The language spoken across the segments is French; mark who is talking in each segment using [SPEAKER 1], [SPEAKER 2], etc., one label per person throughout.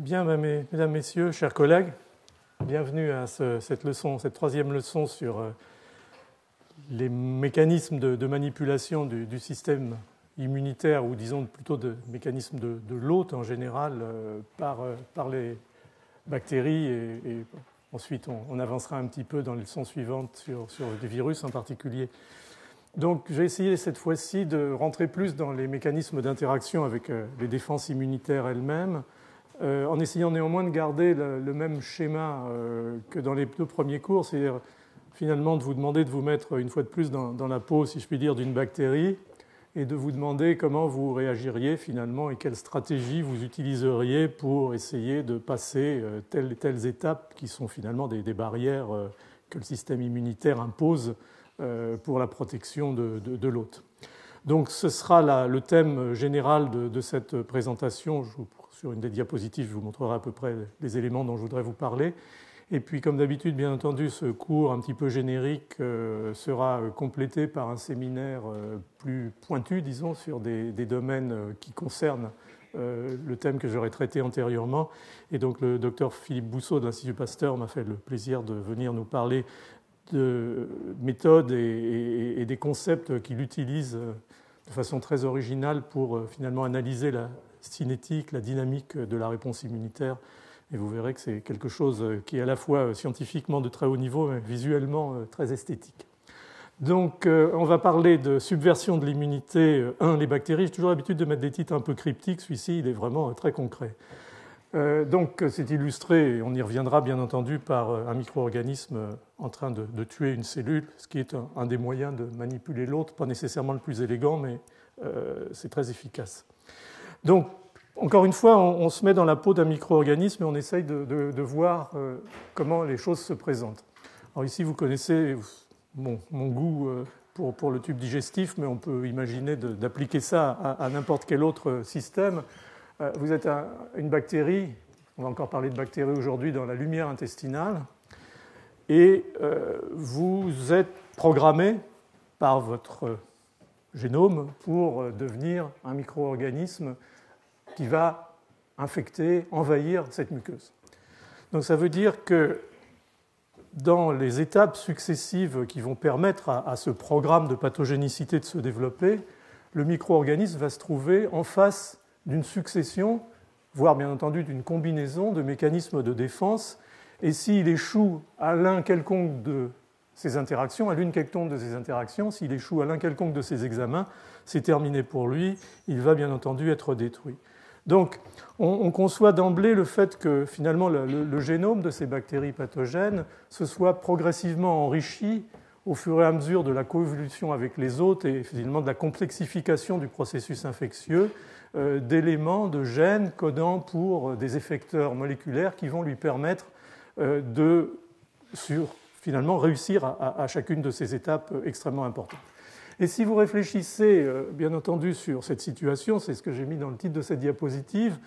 [SPEAKER 1] Bien, mesdames, messieurs, chers collègues, bienvenue à cette leçon, cette troisième leçon sur les mécanismes de manipulation du système immunitaire, ou disons plutôt de mécanismes de l'hôte en général, par les bactéries. Et ensuite, on avancera un petit peu dans les leçons suivantes sur des virus en particulier. Donc, j'ai essayé cette fois-ci de rentrer plus dans les mécanismes d'interaction avec les défenses immunitaires elles-mêmes, en essayant néanmoins de garder le même schéma que dans les deux premiers cours, c'est-à-dire finalement de vous demander de vous mettre une fois de plus dans la peau, si je puis dire, d'une bactérie, et de vous demander comment vous réagiriez finalement et quelle stratégie vous utiliseriez pour essayer de passer telles et telles étapes qui sont finalement des barrières que le système immunitaire impose pour la protection de l'hôte. Donc ce sera le thème général de cette présentation. Sur une des diapositives, je vous montrerai à peu près les éléments dont je voudrais vous parler. Et puis, comme d'habitude, bien entendu, ce cours un petit peu générique sera complété par un séminaire plus pointu, disons, sur des domaines qui concernent le thème que j'aurais traité antérieurement. Et donc, le docteur Philippe Bousseau de l'Institut Pasteur m'a fait le plaisir de venir nous parler de méthodes et des concepts qu'il utilise de façon très originale pour finalement analyser la cinétique, la dynamique de la réponse immunitaire. Et vous verrez que c'est quelque chose qui est à la fois scientifiquement de très haut niveau, mais visuellement très esthétique. Donc, on va parler de subversion de l'immunité. Les bactéries. J'ai toujours l'habitude de mettre des titres un peu cryptiques. Celui-ci, il est vraiment très concret. Donc, c'est illustré, et on y reviendra bien entendu, par un micro-organisme en train de tuer une cellule, ce qui est un des moyens de manipuler l'autre, pas nécessairement le plus élégant, mais c'est très efficace. Donc, encore une fois, on se met dans la peau d'un micro-organisme et on essaye de voir comment les choses se présentent. Alors ici, vous connaissez mon goût pour le tube digestif, mais on peut imaginer d'appliquer ça à n'importe quel autre système. Vous êtes une bactérie, on va encore parler de bactéries aujourd'hui, dans la lumière intestinale, et vous êtes programmé par votre génome pour devenir un micro-organisme qui va infecter, envahir cette muqueuse. Donc ça veut dire que dans les étapes successives qui vont permettre à ce programme de pathogénicité de se développer, le micro-organisme va se trouver en face d'une succession, voire bien entendu d'une combinaison de mécanismes de défense, et s'il échoue à l'un quelconque de ces interactions, à l'une quelconque de ces interactions, s'il échoue à l'un quelconque de ces examens, c'est terminé pour lui, il va bien entendu être détruit. Donc, on conçoit d'emblée le fait que finalement le génome de ces bactéries pathogènes se soit progressivement enrichi au fur et à mesure de la coévolution avec les hôtes et finalement de la complexification du processus infectieux d'éléments, de gènes codant pour des effecteurs moléculaires qui vont lui permettre de finalement réussir à chacune de ces étapes extrêmement importantes. Et si vous réfléchissez, bien entendu, sur cette situation, c'est ce que j'ai mis dans le titre de cette diapositive,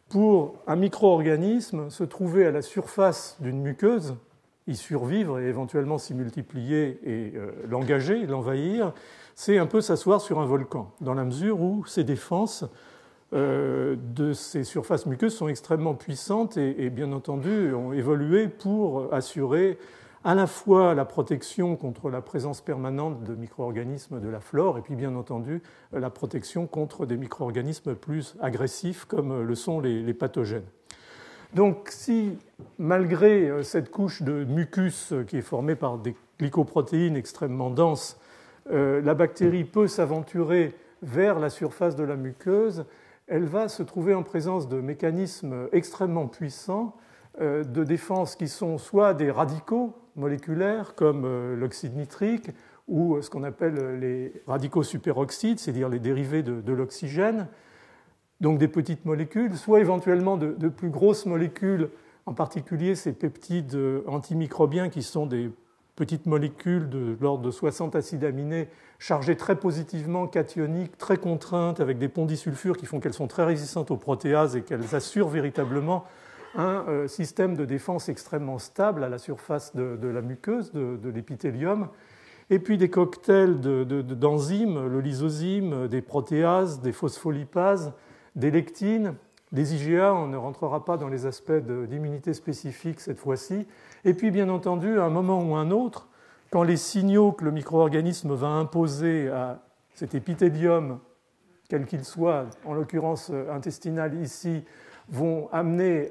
[SPEAKER 1] pour un micro-organisme se trouver à la surface d'une muqueuse, y survivre et éventuellement s'y multiplier et l'engager, l'envahir, c'est un peu s'asseoir sur un volcan, dans la mesure où ces défenses de ces surfaces muqueuses sont extrêmement puissantes et bien entendu ont évolué pour assurer à la fois la protection contre la présence permanente de micro-organismes de la flore et puis bien entendu la protection contre des micro-organismes plus agressifs comme le sont les pathogènes. Donc si, malgré cette couche de mucus qui est formée par des glycoprotéines extrêmement denses, la bactérie peut s'aventurer vers la surface de la muqueuse, elle va se trouver en présence de mécanismes extrêmement puissants de défense qui sont soit des radicaux moléculaires comme l'oxyde nitrique ou ce qu'on appelle les radicaux superoxydes, c'est-à-dire les dérivés de l'oxygène, donc des petites molécules, soit éventuellement de plus grosses molécules, en particulier ces peptides antimicrobiens qui sont des petites molécules de l'ordre de 60 acides aminés chargées très positivement, cationiques, très contraintes, avec des ponts disulfures qui font qu'elles sont très résistantes aux protéases et qu'elles assurent véritablement un système de défense extrêmement stable à la surface de la muqueuse, de l'épithélium, et puis des cocktails d'enzymes, le lysozyme, des protéases, des phospholipases, des lectines, Les IgA, on ne rentrera pas dans les aspects d'immunité spécifique cette fois-ci. Et puis, bien entendu, à un moment ou un autre, quand les signaux que le micro-organisme va imposer à cet épithélium, quel qu'il soit, en l'occurrence intestinal ici, vont amener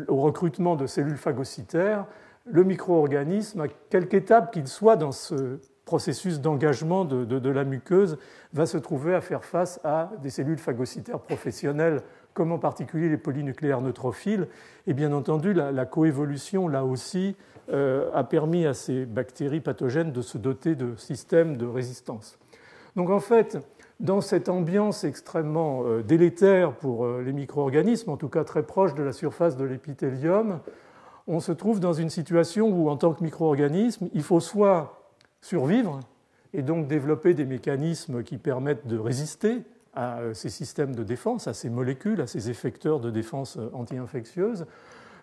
[SPEAKER 1] au recrutement de cellules phagocytaires, le micro-organisme, à quelque étape qu'il soit dans ce processus d'engagement de la muqueuse, va se trouver à faire face à des cellules phagocytaires professionnelles, comme en particulier les polynucléaires neutrophiles. Et bien entendu, la coévolution, là aussi, a permis à ces bactéries pathogènes de se doter de systèmes de résistance. Donc en fait, dans cette ambiance extrêmement délétère pour les micro-organismes, en tout cas très proche de la surface de l'épithélium, on se trouve dans une situation où, en tant que micro-organisme, il faut soit survivre et donc développer des mécanismes qui permettent de résister à ces systèmes de défense, à ces molécules, à ces effecteurs de défense anti-infectieuse,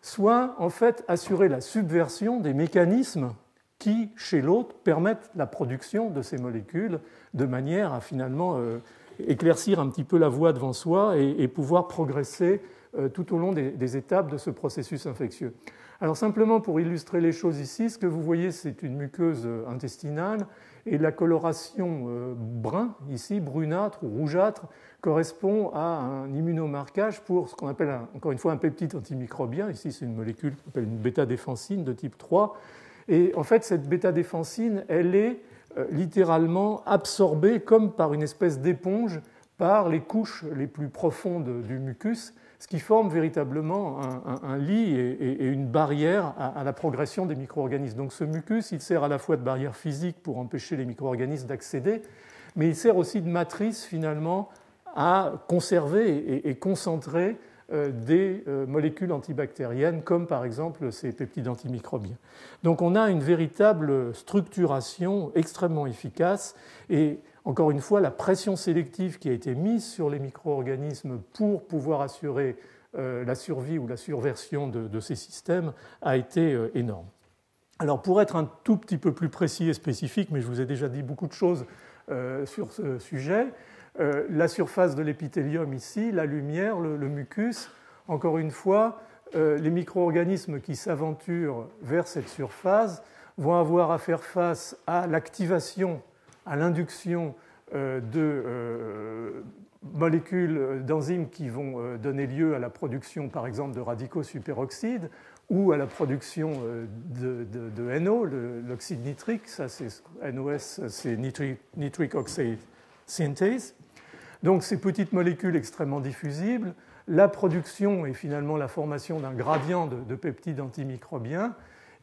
[SPEAKER 1] soit en fait assurer la subversion des mécanismes qui, chez l'autre, permettent la production de ces molécules de manière à finalement éclaircir un petit peu la voie devant soi et pouvoir progresser tout au long des étapes de ce processus infectieux. Alors simplement pour illustrer les choses ici, ce que vous voyez, c'est une muqueuse intestinale et la coloration brun, ici, brunâtre ou rougeâtre, correspond à un immunomarquage pour ce qu'on appelle, encore une fois, un peptide antimicrobien. Ici, c'est une molécule qu'on appelle une bêta-défensine de type 3. Et en fait, cette bêta-défensine, elle est littéralement absorbée comme par une espèce d'éponge par les couches les plus profondes du mucus, ce qui forme véritablement un lit et une barrière à la progression des micro-organismes. Donc ce mucus, il sert à la fois de barrière physique pour empêcher les micro-organismes d'accéder, mais il sert aussi de matrice finalement à conserver et concentrer des molécules antibactériennes, comme par exemple ces peptides antimicrobiens. Donc on a une véritable structuration extrêmement efficace et encore une fois, la pression sélective qui a été mise sur les micro-organismes pour pouvoir assurer la survie ou la surversion de ces systèmes a été énorme. Alors pour être un tout petit peu plus précis et spécifique, mais je vous ai déjà dit beaucoup de choses sur ce sujet, la surface de l'épithélium ici, la lumière, le mucus, encore une fois, les micro-organismes qui s'aventurent vers cette surface vont avoir à faire face à l'activation, à l'induction de molécules d'enzymes qui vont donner lieu à la production, par exemple, de radicaux superoxydes ou à la production de NO, l'oxyde nitrique. Ça, c'est NOS, c'est nitric oxide synthase. Donc, ces petites molécules extrêmement diffusibles, la production et finalement la formation d'un gradient de peptides antimicrobiens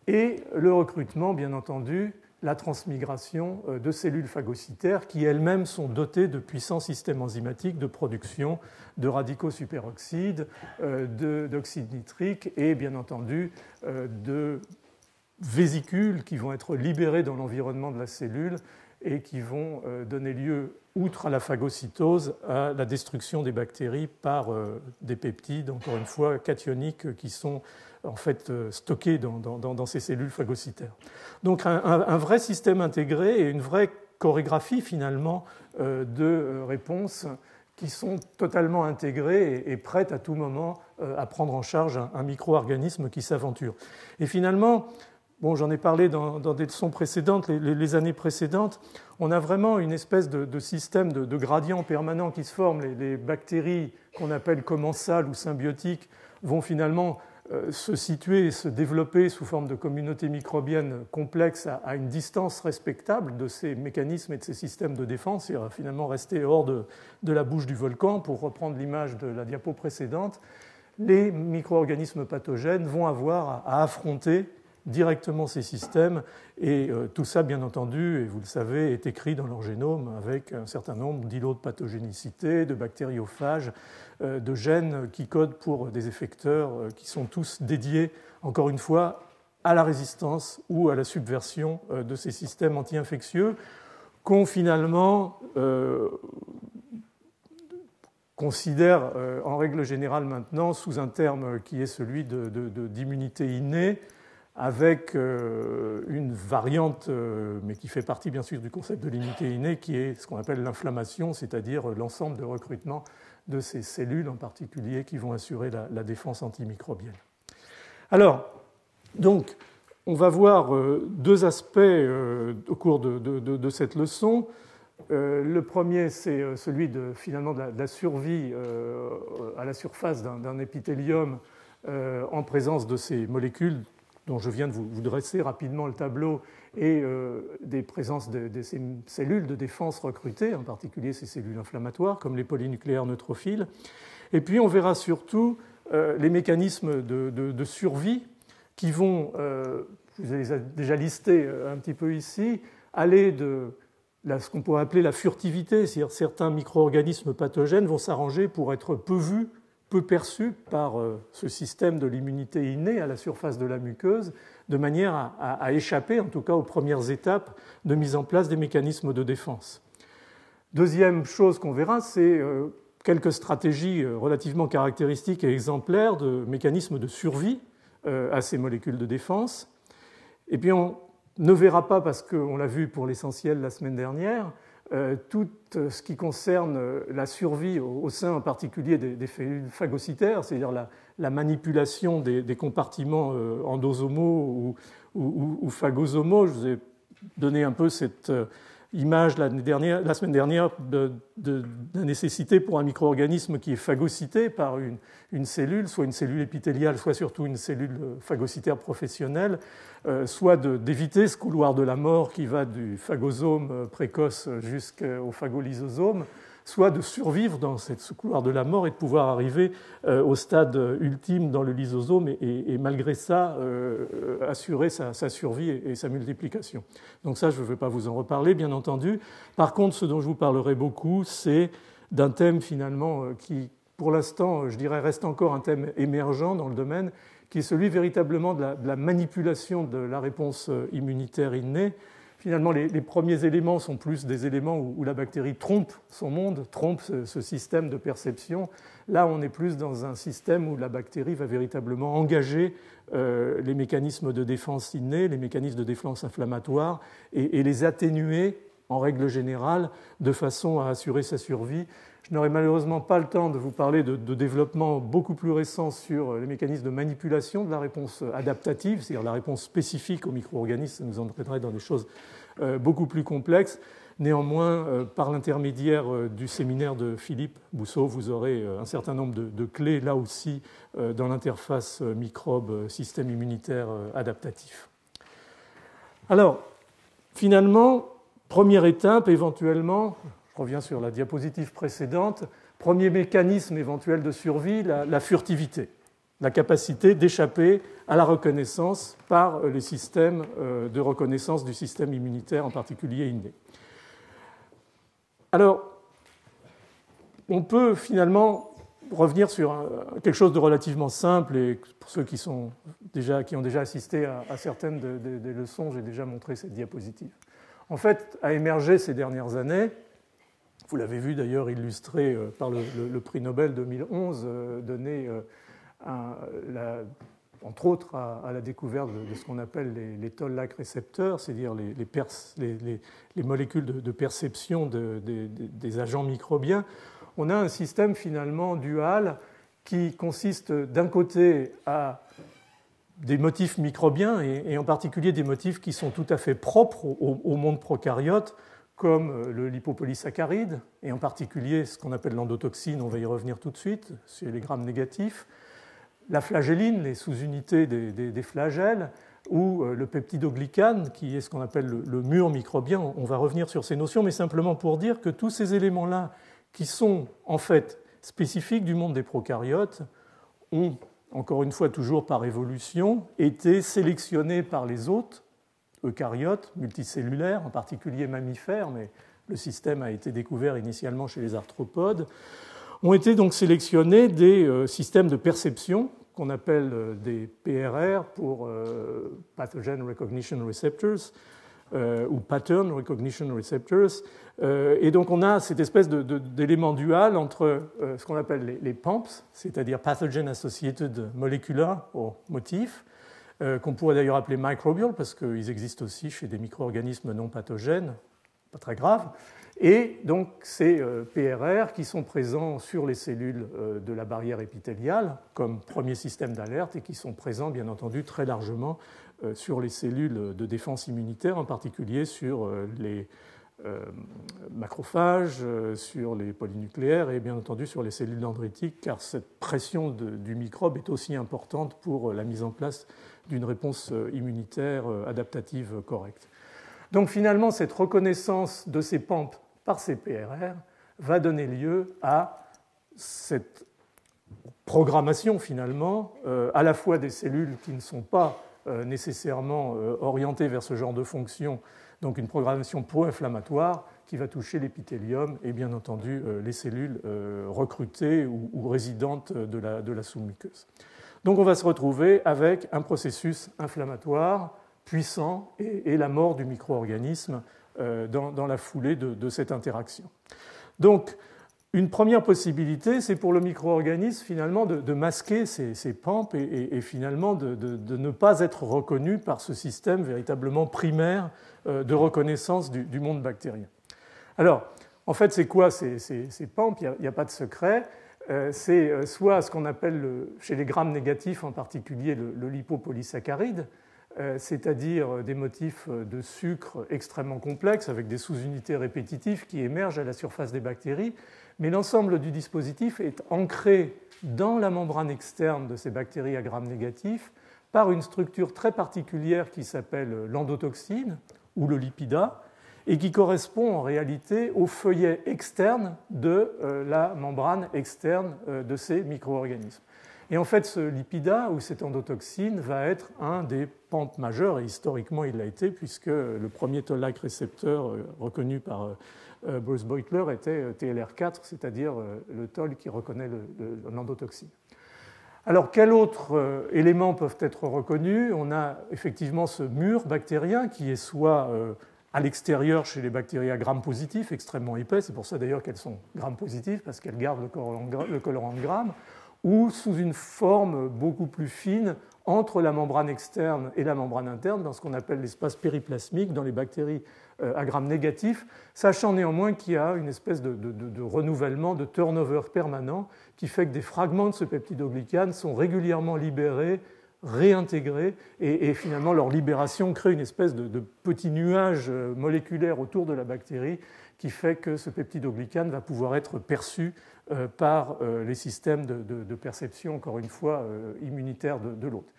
[SPEAKER 1] et le recrutement, bien entendu, la transmigration de cellules phagocytaires qui elles-mêmes sont dotées de puissants systèmes enzymatiques de production de radicaux superoxydes, d'oxyde nitrique et bien entendu de vésicules qui vont être libérées dans l'environnement de la cellule et qui vont donner lieu, outre à la phagocytose, à la destruction des bactéries par des peptides, encore une fois, cationiques qui sont en fait stockés dans ces cellules phagocytaires. Donc un vrai système intégré et une vraie chorégraphie finalement de réponses qui sont totalement intégrées et prêtes à tout moment à prendre en charge un micro-organisme qui s'aventure. Et finalement, bon, j'en ai parlé dans des leçons précédentes, les années précédentes, on a vraiment une espèce de système de gradient permanent qui se forme. Les bactéries qu'on appelle commensales ou symbiotiques vont finalement se situer et se développer sous forme de communautés microbiennes complexes à une distance respectable de ces mécanismes et de ces systèmes de défense et finalement rester hors de la bouche du volcan. Pour reprendre l'image de la diapo précédente, les micro-organismes pathogènes vont avoir à affronter directement ces systèmes et tout ça, bien entendu, et vous le savez, est écrit dans leur génome avec un certain nombre d'îlots de pathogénicité, de bactériophages, de gènes qui codent pour des effecteurs qui sont tous dédiés, encore une fois, à la résistance ou à la subversion de ces systèmes anti-infectieux qu'on finalement considère en règle générale maintenant sous un terme qui est celui d'immunité innée, avec une variante, mais qui fait partie bien sûr du concept de l'immunité innée, qui est ce qu'on appelle l'inflammation, c'est-à-dire l'ensemble de recrutement de ces cellules en particulier qui vont assurer la défense antimicrobienne. Alors, donc, on va voir deux aspects au cours de cette leçon. Le premier, c'est celui finalement de la survie à la surface d'un épithélium en présence de ces molécules dont je viens de vous dresser rapidement le tableau, et des présences de ces cellules de défense recrutées, en particulier ces cellules inflammatoires, comme les polynucléaires neutrophiles. Et puis on verra surtout les mécanismes de survie qui vont, je vous les ai déjà listés un petit peu ici, aller de ce qu'on pourrait appeler la furtivité, c'est-à-dire certains micro-organismes pathogènes vont s'arranger pour être peu vus, peu perçus par ce système de l'immunité innée à la surface de la muqueuse, de manière à échapper, en tout cas aux premières étapes de mise en place des mécanismes de défense. Deuxième chose qu'on verra, c'est quelques stratégies relativement caractéristiques et exemplaires de mécanismes de survie à ces molécules de défense. Et puis on ne verra pas, parce qu'on l'a vu pour l'essentiel la semaine dernière, tout ce qui concerne la survie au sein en particulier des cellules phagocytaires, c'est-à-dire la manipulation des compartiments endosomaux ou phagosomaux. Je vous ai donné un peu cette image la semaine dernière de la nécessité pour un micro-organisme qui est phagocyté par une cellule, soit une cellule épithéliale, soit surtout une cellule phagocytaire professionnelle, soit d'éviter ce couloir de la mort qui va du phagosome précoce jusqu'au phagolysosome, soit de survivre dans ce couloir de la mort et de pouvoir arriver au stade ultime dans le lysosome et malgré ça assurer sa survie et sa multiplication. Donc ça, je ne vais pas vous en reparler, bien entendu. Par contre, ce dont je vous parlerai beaucoup, c'est d'un thème finalement qui, pour l'instant, je dirais, reste encore un thème émergent dans le domaine, qui est celui véritablement de la manipulation de la réponse immunitaire innée. Finalement, les premiers éléments sont plus des éléments où la bactérie trompe son monde, trompe ce système de perception. Là, on est plus dans un système où la bactérie va véritablement engager les mécanismes de défense innés, les mécanismes de défense inflammatoire, et les atténuer, en règle générale, de façon à assurer sa survie. Je n'aurai malheureusement pas le temps de vous parler de développements beaucoup plus récents sur les mécanismes de manipulation de la réponse adaptative, c'est-à-dire la réponse spécifique aux micro-organismes. Ça nous entraînerait dans des choses beaucoup plus complexes. Néanmoins, par l'intermédiaire du séminaire de Philippe Bousseau, vous aurez un certain nombre de clés, là aussi, dans l'interface microbe-système immunitaire adaptatif. Alors, finalement, première étape, éventuellement, je reviens sur la diapositive précédente, premier mécanisme éventuel de survie, la furtivité, la capacité d'échapper à la reconnaissance par les systèmes de reconnaissance du système immunitaire, en particulier inné. Alors, on peut finalement revenir sur quelque chose de relativement simple, et pour ceux qui ont déjà assisté à certaines des leçons, j'ai déjà montré cette diapositive. En fait, a émergé ces dernières années, vous l'avez vu d'ailleurs illustré par le prix Nobel 2011, donné entre autres à la découverte de ce qu'on appelle les toll-like récepteurs, c'est-à-dire les molécules de perception des agents microbiens. On a un système finalement dual qui consiste d'un côté à des motifs microbiens, et en particulier des motifs qui sont tout à fait propres au monde prokaryote, comme le lipopolysaccharide, et en particulier ce qu'on appelle l'endotoxine, on va y revenir tout de suite, c'est les grammes négatifs, la flagelline, les sous-unités des flagelles, ou le peptidoglycane, qui est ce qu'on appelle le mur microbien. On va revenir sur ces notions, mais simplement pour dire que tous ces éléments-là, qui sont en fait spécifiques du monde des prokaryotes, ont, encore une fois toujours par évolution, été sélectionnés par les hôtes eucaryotes, multicellulaires, en particulier mammifères, mais le système a été découvert initialement chez les arthropodes, ont été donc sélectionnés des systèmes de perception qu'on appelle des PRR pour Pathogen Recognition Receptors ou Pattern Recognition Receptors. Et donc on a cette espèce d'élément dual entre ce qu'on appelle les PAMPs, c'est-à-dire Pathogen Associated Molecular ou motifs, qu'on pourrait d'ailleurs appeler microbial, parce qu'ils existent aussi chez des micro-organismes non pathogènes, pas très graves. Et donc ces PRR qui sont présents sur les cellules de la barrière épithéliale comme premier système d'alerte et qui sont présents bien entendu très largement sur les cellules de défense immunitaire, en particulier sur les macrophages, sur les polynucléaires et bien entendu sur les cellules dendritiques, car cette pression du microbe est aussi importante pour la mise en place d'une réponse immunitaire adaptative correcte. Donc finalement, cette reconnaissance de ces PAMP par ces PRR va donner lieu à cette programmation finalement à la fois des cellules qui ne sont pas nécessairement orientées vers ce genre de fonction, donc une programmation pro-inflammatoire qui va toucher l'épithélium et bien entendu les cellules recrutées ou résidentes de la sous-muqueuse. Donc on va se retrouver avec un processus inflammatoire puissant et la mort du micro-organisme dans la foulée de cette interaction. Donc, une première possibilité, c'est pour le micro-organisme finalement de masquer ces PAMP et finalement de ne pas être reconnu par ce système véritablement primaire de reconnaissance du monde bactérien. Alors, en fait, c'est quoi ces PAMP? Il n'y a pas de secret. C'est soit ce qu'on appelle, chez les grammes négatifs en particulier, le lipopolysaccharide, c'est-à-dire des motifs de sucre extrêmement complexes avec des sous-unités répétitives qui émergent à la surface des bactéries, mais l'ensemble du dispositif est ancré dans la membrane externe de ces bactéries à grammes négatifs par une structure très particulière qui s'appelle l'endotoxine ou le lipida et qui correspond en réalité au feuillet externe de la membrane externe de ces micro-organismes. Et en fait, ce lipida ou cette endotoxine va être un des PAMP majeurs, et historiquement il l'a été, puisque le premier toll-like récepteur reconnu par Bruce Beutler était TLR4, c'est-à-dire le toll qui reconnaît l'endotoxine. Alors, quels autres éléments peuvent être reconnus? On a effectivement ce mur bactérien qui est soit à l'extérieur chez les bactéries à grammes positifs, extrêmement épais, c'est pour ça d'ailleurs qu'elles sont grammes positives, parce qu'elles gardent le colorant de gramme, ou sous une forme beaucoup plus fine entre la membrane externe et la membrane interne, dans ce qu'on appelle l'espace périplasmique, dans les bactéries à grammes négatifs, sachant néanmoins qu'il y a une espèce de renouvellement, de turnover permanent, qui fait que des fragments de ce peptidoglycane sont régulièrement libérés, réintégrés, et finalement leur libération crée une espèce de petit nuage moléculaire autour de la bactérie, qui fait que ce peptidoglycane va pouvoir être perçu par les systèmes de perception, encore une fois, immunitaires de l'hôte.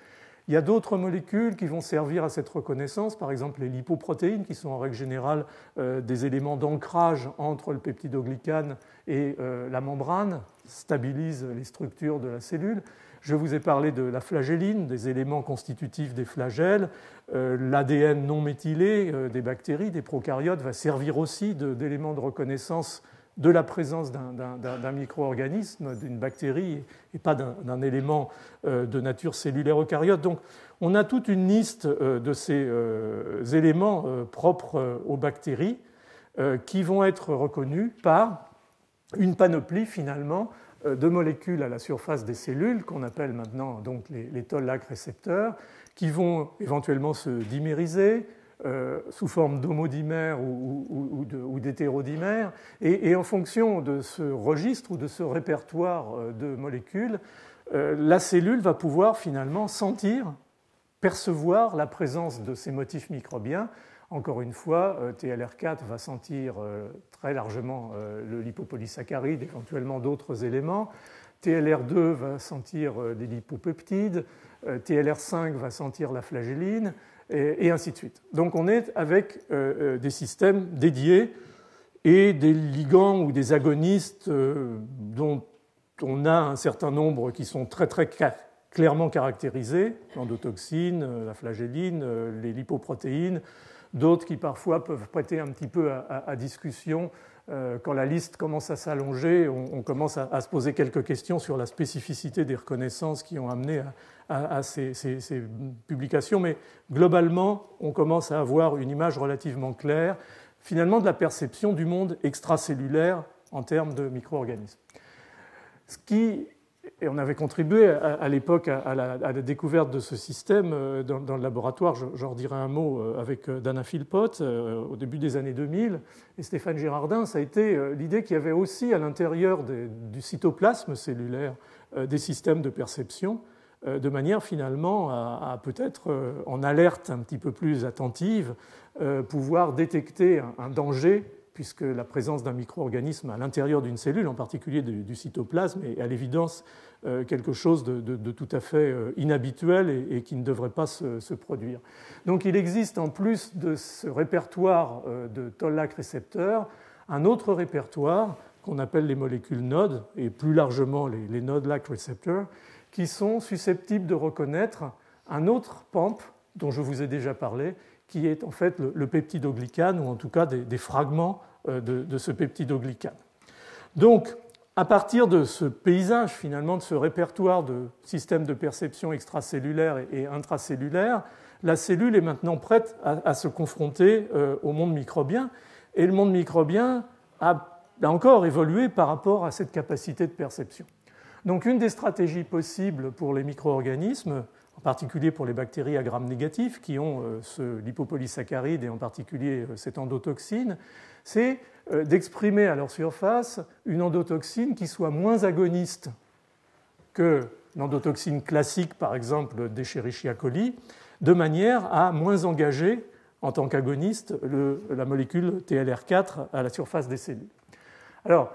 [SPEAKER 1] Il y a d'autres molécules qui vont servir à cette reconnaissance, par exemple les lipoprotéines, qui sont en règle générale des éléments d'ancrage entre le peptidoglycane et la membrane, stabilisent les structures de la cellule. Je vous ai parlé de la flagelline, des éléments constitutifs des flagelles. L'ADN non méthylé des bactéries, des prokaryotes, va servir aussi d'élément de reconnaissance de la présence d'un micro-organisme, d'une bactérie, et pas d'un élément de nature cellulaire eucaryote. Donc, on a toute une liste de ces éléments propres aux bactéries qui vont être reconnus par une panoplie, finalement, de molécules à la surface des cellules, qu'on appelle maintenant donc les toll-like récepteurs, qui vont éventuellement se dimériser, sous forme d'homodimères ou d'hétérodimères, et en fonction de ce registre ou de ce répertoire de molécules, la cellule va pouvoir finalement sentir, percevoir la présence de ces motifs microbiens. Encore une fois, TLR4 va sentir très largement le lipopolysaccharide, éventuellement d'autres éléments. TLR2 va sentir les lipopeptides, TLR5 va sentir la flagelline, et ainsi de suite. Donc on est avec des systèmes dédiés et des ligands ou des agonistes dont on a un certain nombre qui sont très très clairement caractérisés, l'endotoxine, la flagelline, les lipoprotéines, d'autres qui parfois peuvent prêter un petit peu à discussion. Quand la liste commence à s'allonger, on commence à se poser quelques questions sur la spécificité des reconnaissances qui ont amené à ces publications, mais globalement, on commence à avoir une image relativement claire, finalement, de la perception du monde extracellulaire en termes de micro-organismes. Ce qui Et on avait contribué à l'époque à la découverte de ce système dans le laboratoire. J'en redirai un mot avec Dana Philpott au début des années 2000. Et Stéphane Girardin, ça a été l'idée qu'il y avait aussi à l'intérieur du cytoplasme cellulaire des systèmes de perception, de manière finalement à peut-être en alerte un petit peu plus attentive, pouvoir détecter un danger, puisque la présence d'un micro-organisme à l'intérieur d'une cellule, en particulier du cytoplasme, est à l'évidence quelque chose de tout à fait inhabituel et qui ne devrait pas se produire. Donc il existe, en plus de ce répertoire de toll-like récepteurs, un autre répertoire qu'on appelle les molécules nodes, et plus largement les node-like récepteurs, qui sont susceptibles de reconnaître un autre PAMP dont je vous ai déjà parlé, qui est en fait le peptidoglycane, ou en tout cas des fragments de ce peptidoglycane. Donc, à partir de ce paysage, finalement, de ce répertoire de systèmes de perception extracellulaire et intracellulaire, la cellule est maintenant prête à se confronter au monde microbien, et le monde microbien a encore évolué par rapport à cette capacité de perception. Donc, une des stratégies possibles pour les micro-organismes, en particulier pour les bactéries à gram négatif qui ont ce lipopolysaccharide et en particulier cette endotoxine, c'est d'exprimer à leur surface une endotoxine qui soit moins agoniste que l'endotoxine classique, par exemple d'Escherichia coli, de manière à moins engager en tant qu'agoniste la molécule TLR4 à la surface des cellules. Alors,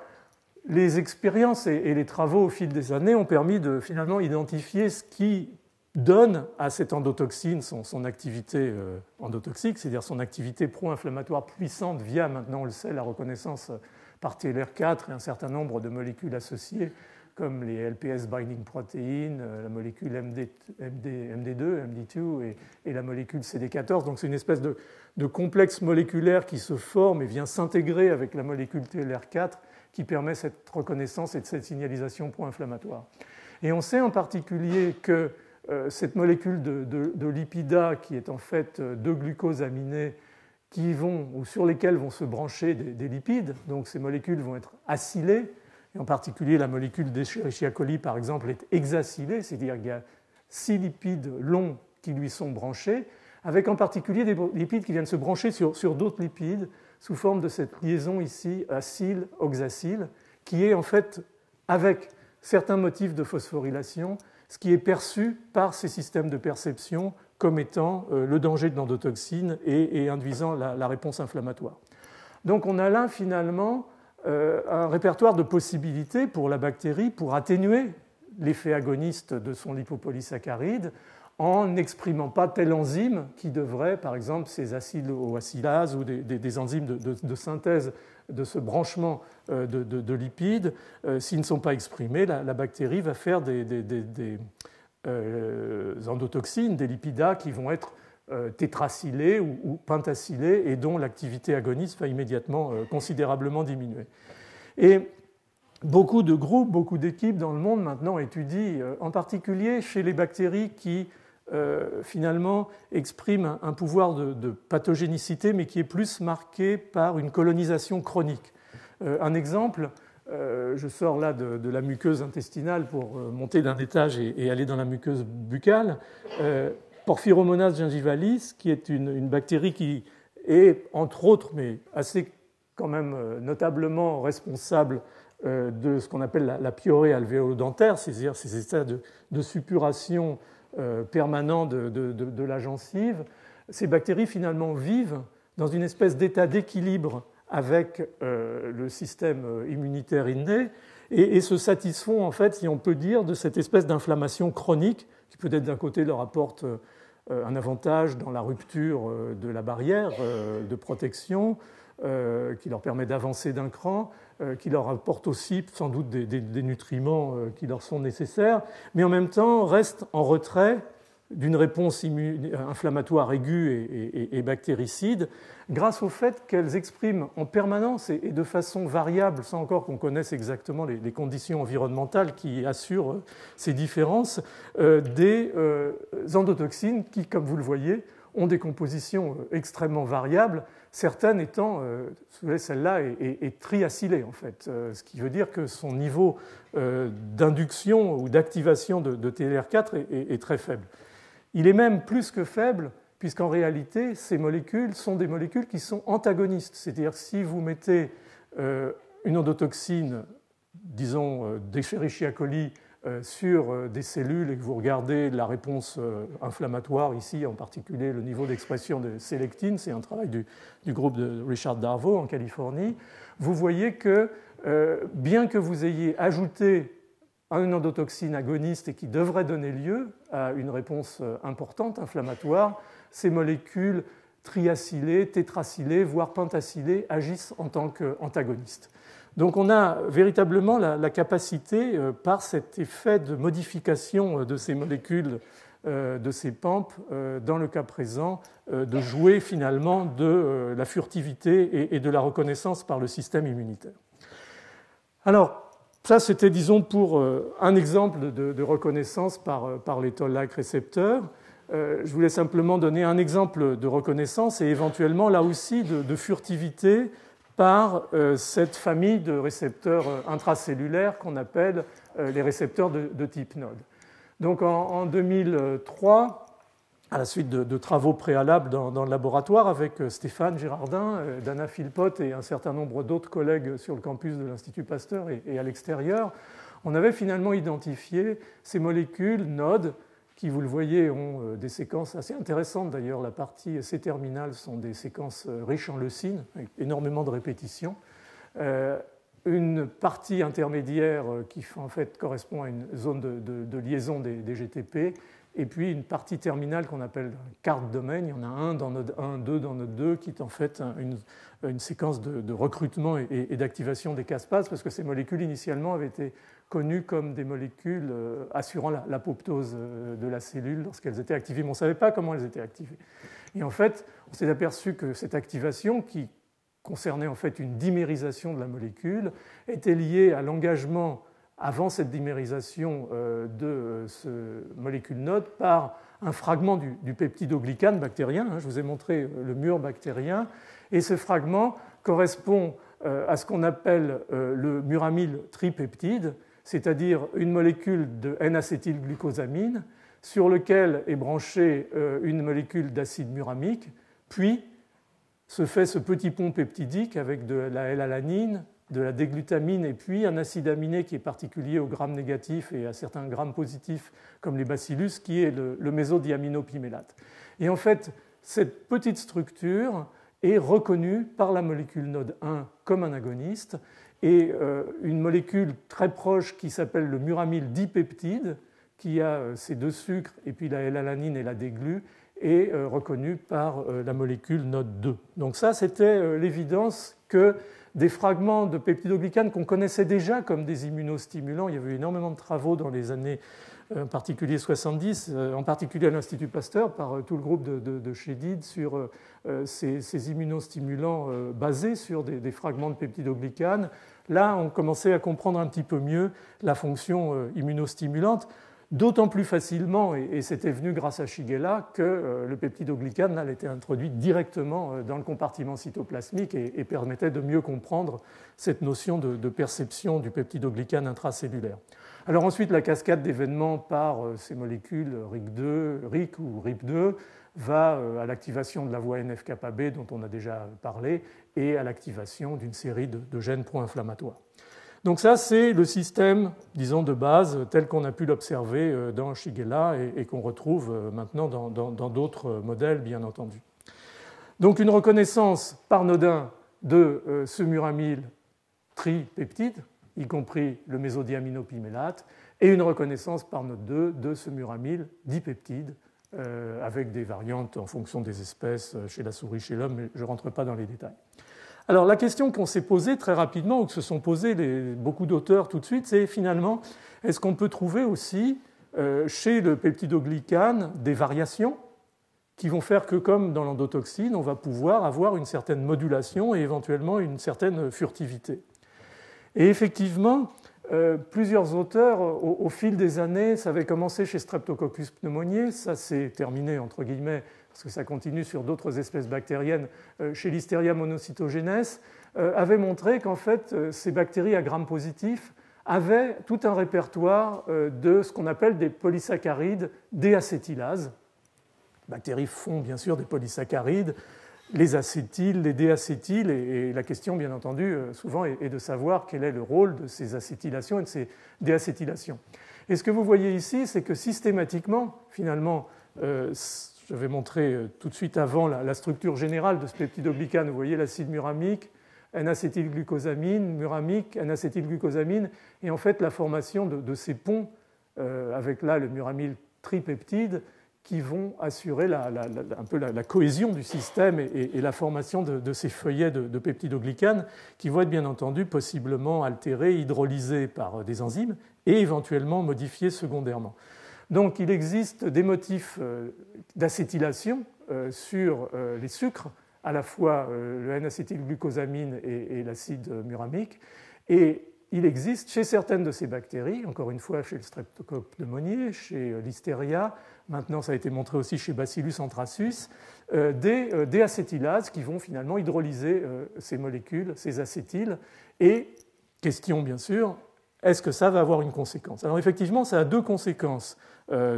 [SPEAKER 1] les expériences et les travaux au fil des années ont permis de finalement identifier ce qui donne à cette endotoxine son activité endotoxique, c'est-à-dire son activité pro-inflammatoire puissante via, maintenant on le sait, la reconnaissance par TLR4 et un certain nombre de molécules associées comme les LPS binding protein, la molécule MD2, MD2 et la molécule CD14. Donc c'est une espèce de complexe moléculaire qui se forme et vient s'intégrer avec la molécule TLR4 qui permet cette reconnaissance et cette signalisation pro-inflammatoire. Et on sait en particulier que cette molécule de lipida, qui est en fait deux glucoses aminés ou sur lesquels vont se brancher des lipides, donc ces molécules vont être acylées, et en particulier la molécule d'Escherichia coli par exemple est hexacylée, c'est-à-dire qu'il y a 6 lipides longs qui lui sont branchés, avec en particulier des lipides qui viennent se brancher sur d'autres lipides sous forme de cette liaison ici acyle-oxacyle, qui est en fait avec certains motifs de phosphorylation, ce qui est perçu par ces systèmes de perception comme étant le danger de l'endotoxine et induisant la réponse inflammatoire. Donc on a là finalement un répertoire de possibilités pour la bactérie pour atténuer l'effet agoniste de son lipopolysaccharide en n'exprimant pas tel enzyme qui devrait, par exemple, ces acyloacylases ou des enzymes de synthèse de ce branchement de lipides, s'ils ne sont pas exprimés, la bactérie va faire des endotoxines, des lipidas qui vont être tétracylés ou pentacylés et dont l'activité agoniste va immédiatement considérablement diminuer. Et beaucoup de groupes, beaucoup d'équipes dans le monde maintenant étudient, en particulier chez les bactéries qui finalement expriment un pouvoir de pathogénicité, mais qui est plus marqué par une colonisation chronique. Un exemple, je sors là de la muqueuse intestinale pour monter d'un étage et aller dans la muqueuse buccale. Porphyromonas gingivalis, qui est une bactérie qui est, entre autres, mais assez quand même notablement responsable de ce qu'on appelle la piorrhée alvéolo-dentaire, c'est-à-dire ces états de suppuration permanent de la gencive. Ces bactéries finalement vivent dans une espèce d'état d'équilibre avec le système immunitaire inné et se satisfont en fait, si on peut dire, de cette espèce d'inflammation chronique qui peut-être d'un côté leur apporte un avantage dans la rupture de la barrière de protection, qui leur permet d'avancer d'un cran, qui leur apporte aussi sans doute des nutriments qui leur sont nécessaires, mais en même temps reste en retrait d'une réponse inflammatoire aiguë et bactéricide, grâce au fait qu'elles expriment en permanence et de façon variable, sans encore qu'on connaisse exactement les conditions environnementales qui assurent ces différences, des endotoxines qui, comme vous le voyez, ont des compositions extrêmement variables, certaines étant, celle-là est triacylée en fait, ce qui veut dire que son niveau d'induction ou d'activation de TLR4 est très faible. Il est même plus que faible, puisqu'en réalité, ces molécules sont des molécules qui sont antagonistes. C'est-à-dire que si vous mettez une endotoxine, disons d'Escherichia coli, sur des cellules et que vous regardez la réponse inflammatoire, ici en particulier le niveau d'expression de sélectine, c'est un travail du groupe de Richard Darvo en Californie, vous voyez que bien que vous ayez ajouté une endotoxine agoniste et qui devrait donner lieu à une réponse importante inflammatoire, ces molécules triacylées, tétracylées, voire pentacylées agissent en tant qu'antagonistes. Donc on a véritablement la capacité, par cet effet de modification de ces molécules, de ces PAMP, dans le cas présent, de jouer finalement de la furtivité et de la reconnaissance par le système immunitaire. Alors, ça, c'était, disons, pour un exemple de reconnaissance par les toll-like récepteurs. Je voulais simplement donner un exemple de reconnaissance et éventuellement, là aussi, de furtivité par cette famille de récepteurs intracellulaires qu'on appelle les récepteurs de type node. Donc, en 2003, à la suite de travaux préalables dans le laboratoire avec Stéphane Girardin, Dana Philpott et un certain nombre d'autres collègues sur le campus de l'Institut Pasteur et à l'extérieur, on avait finalement identifié ces molécules nodes qui, vous le voyez, ont des séquences assez intéressantes. D'ailleurs, la partie C-terminale sont des séquences riches en leucine, avec énormément de répétitions. Une partie intermédiaire qui en fait correspond à une zone de liaison des GTP, et puis une partie terminale qu'on appelle carte domaine. Il y en a un dans node 1, 2 dans node 2, qui est en fait une séquence de recrutement et d'activation des caspases, parce que ces molécules initialement avaient été connues comme des molécules assurant l'apoptose de la cellule lorsqu'elles étaient activées, mais on ne savait pas comment elles étaient activées. Et en fait, on s'est aperçu que cette activation, qui concernait en fait une dimérisation de la molécule, était liée à l'engagement avant cette dimérisation de ce molécule node par un fragment du peptidoglycane bactérien. Je vous ai montré le mur bactérien. Et ce fragment correspond à ce qu'on appelle le muramyl tripeptide, c'est-à-dire une molécule de N-acétylglucosamine sur lequel est branchée une molécule d'acide muramique, puis se fait ce petit pont peptidique avec de la L-alanine, de la déglutamine et puis un acide aminé qui est particulier aux grammes négatifs et à certains grammes positifs comme les bacillus, qui est le mésodiaminopimélate. Et en fait, cette petite structure est reconnue par la molécule node 1 comme un agoniste, et une molécule très proche qui s'appelle le muramyl dipeptide, qui a ces deux sucres et puis la L-alanine et la déglu, est reconnue par la molécule node 2. Donc ça, c'était l'évidence que des fragments de peptidoglycane qu'on connaissait déjà comme des immunostimulants. Il y avait eu énormément de travaux dans les années, en particulier 70, en particulier à l'Institut Pasteur, par tout le groupe de Chédid, sur ces immunostimulants basés sur des fragments de peptidoglycane. Là, on commençait à comprendre un petit peu mieux la fonction immunostimulante, d'autant plus facilement, et c'était venu grâce à Shigella, que le peptidoglycane a été introduit directement dans le compartiment cytoplasmique et permettait de mieux comprendre cette notion de perception du peptidoglycane intracellulaire. Alors ensuite, la cascade d'événements par ces molécules RIC ou RIP2 va à l'activation de la voie NF-κB dont on a déjà parlé et à l'activation d'une série de gènes pro-inflammatoires. Donc ça, c'est le système, disons, de base tel qu'on a pu l'observer dans Shigella et qu'on retrouve maintenant dans d'autres modèles, bien entendu. Donc une reconnaissance par node 1 de ce muramyl tripeptide, y compris le mésodiaminopimélate, et une reconnaissance par node 2 de ce muramyl dipeptide, avec des variantes en fonction des espèces chez la souris, chez l'homme, mais je ne rentre pas dans les détails. Alors la question qu'on s'est posée très rapidement, ou que se sont posées beaucoup d'auteurs tout de suite, c'est finalement, est-ce qu'on peut trouver aussi chez le peptidoglycane des variations qui vont faire que, comme dans l'endotoxine, on va pouvoir avoir une certaine modulation et éventuellement une certaine furtivité. Et effectivement, plusieurs auteurs, au fil des années, ça avait commencé chez Streptococcus pneumoniae, ça s'est terminé entre guillemets parce que ça continue sur d'autres espèces bactériennes, chez Listeria monocytogenes, avait montré qu'en fait, ces bactéries à gram positif avaient tout un répertoire de ce qu'on appelle des polysaccharides déacétylases. Les bactéries font bien sûr des polysaccharides, les acétyles, les déacétyles, et la question, bien entendu, souvent est de savoir quel est le rôle de ces acétylations et de ces déacétylations. Et ce que vous voyez ici, c'est que systématiquement, finalement, je vais montrer tout de suite avant la structure générale de ce peptidoglycane. Vous voyez l'acide muramique, N-acétylglucosamine, muramique, N-acétylglucosamine, et en fait la formation de ces ponts, avec là le muramyl tripeptide, qui vont assurer un peu la cohésion du système et la formation de ces feuillets de peptidoglycanes qui vont être bien entendu possiblement altérés, hydrolysés par des enzymes et éventuellement modifiés secondairement. Donc il existe des motifs d'acétylation sur les sucres, à la fois le N-acétylglucosamine et l'acide muramique, et il existe chez certaines de ces bactéries, encore une fois chez le Streptococcus pneumoniae, chez Listeria, maintenant ça a été montré aussi chez Bacillus anthracis, des acétylases qui vont finalement hydrolyser ces molécules, ces acétyles. Et question bien sûr, est-ce que ça va avoir une conséquence? Alors effectivement, ça a deux conséquences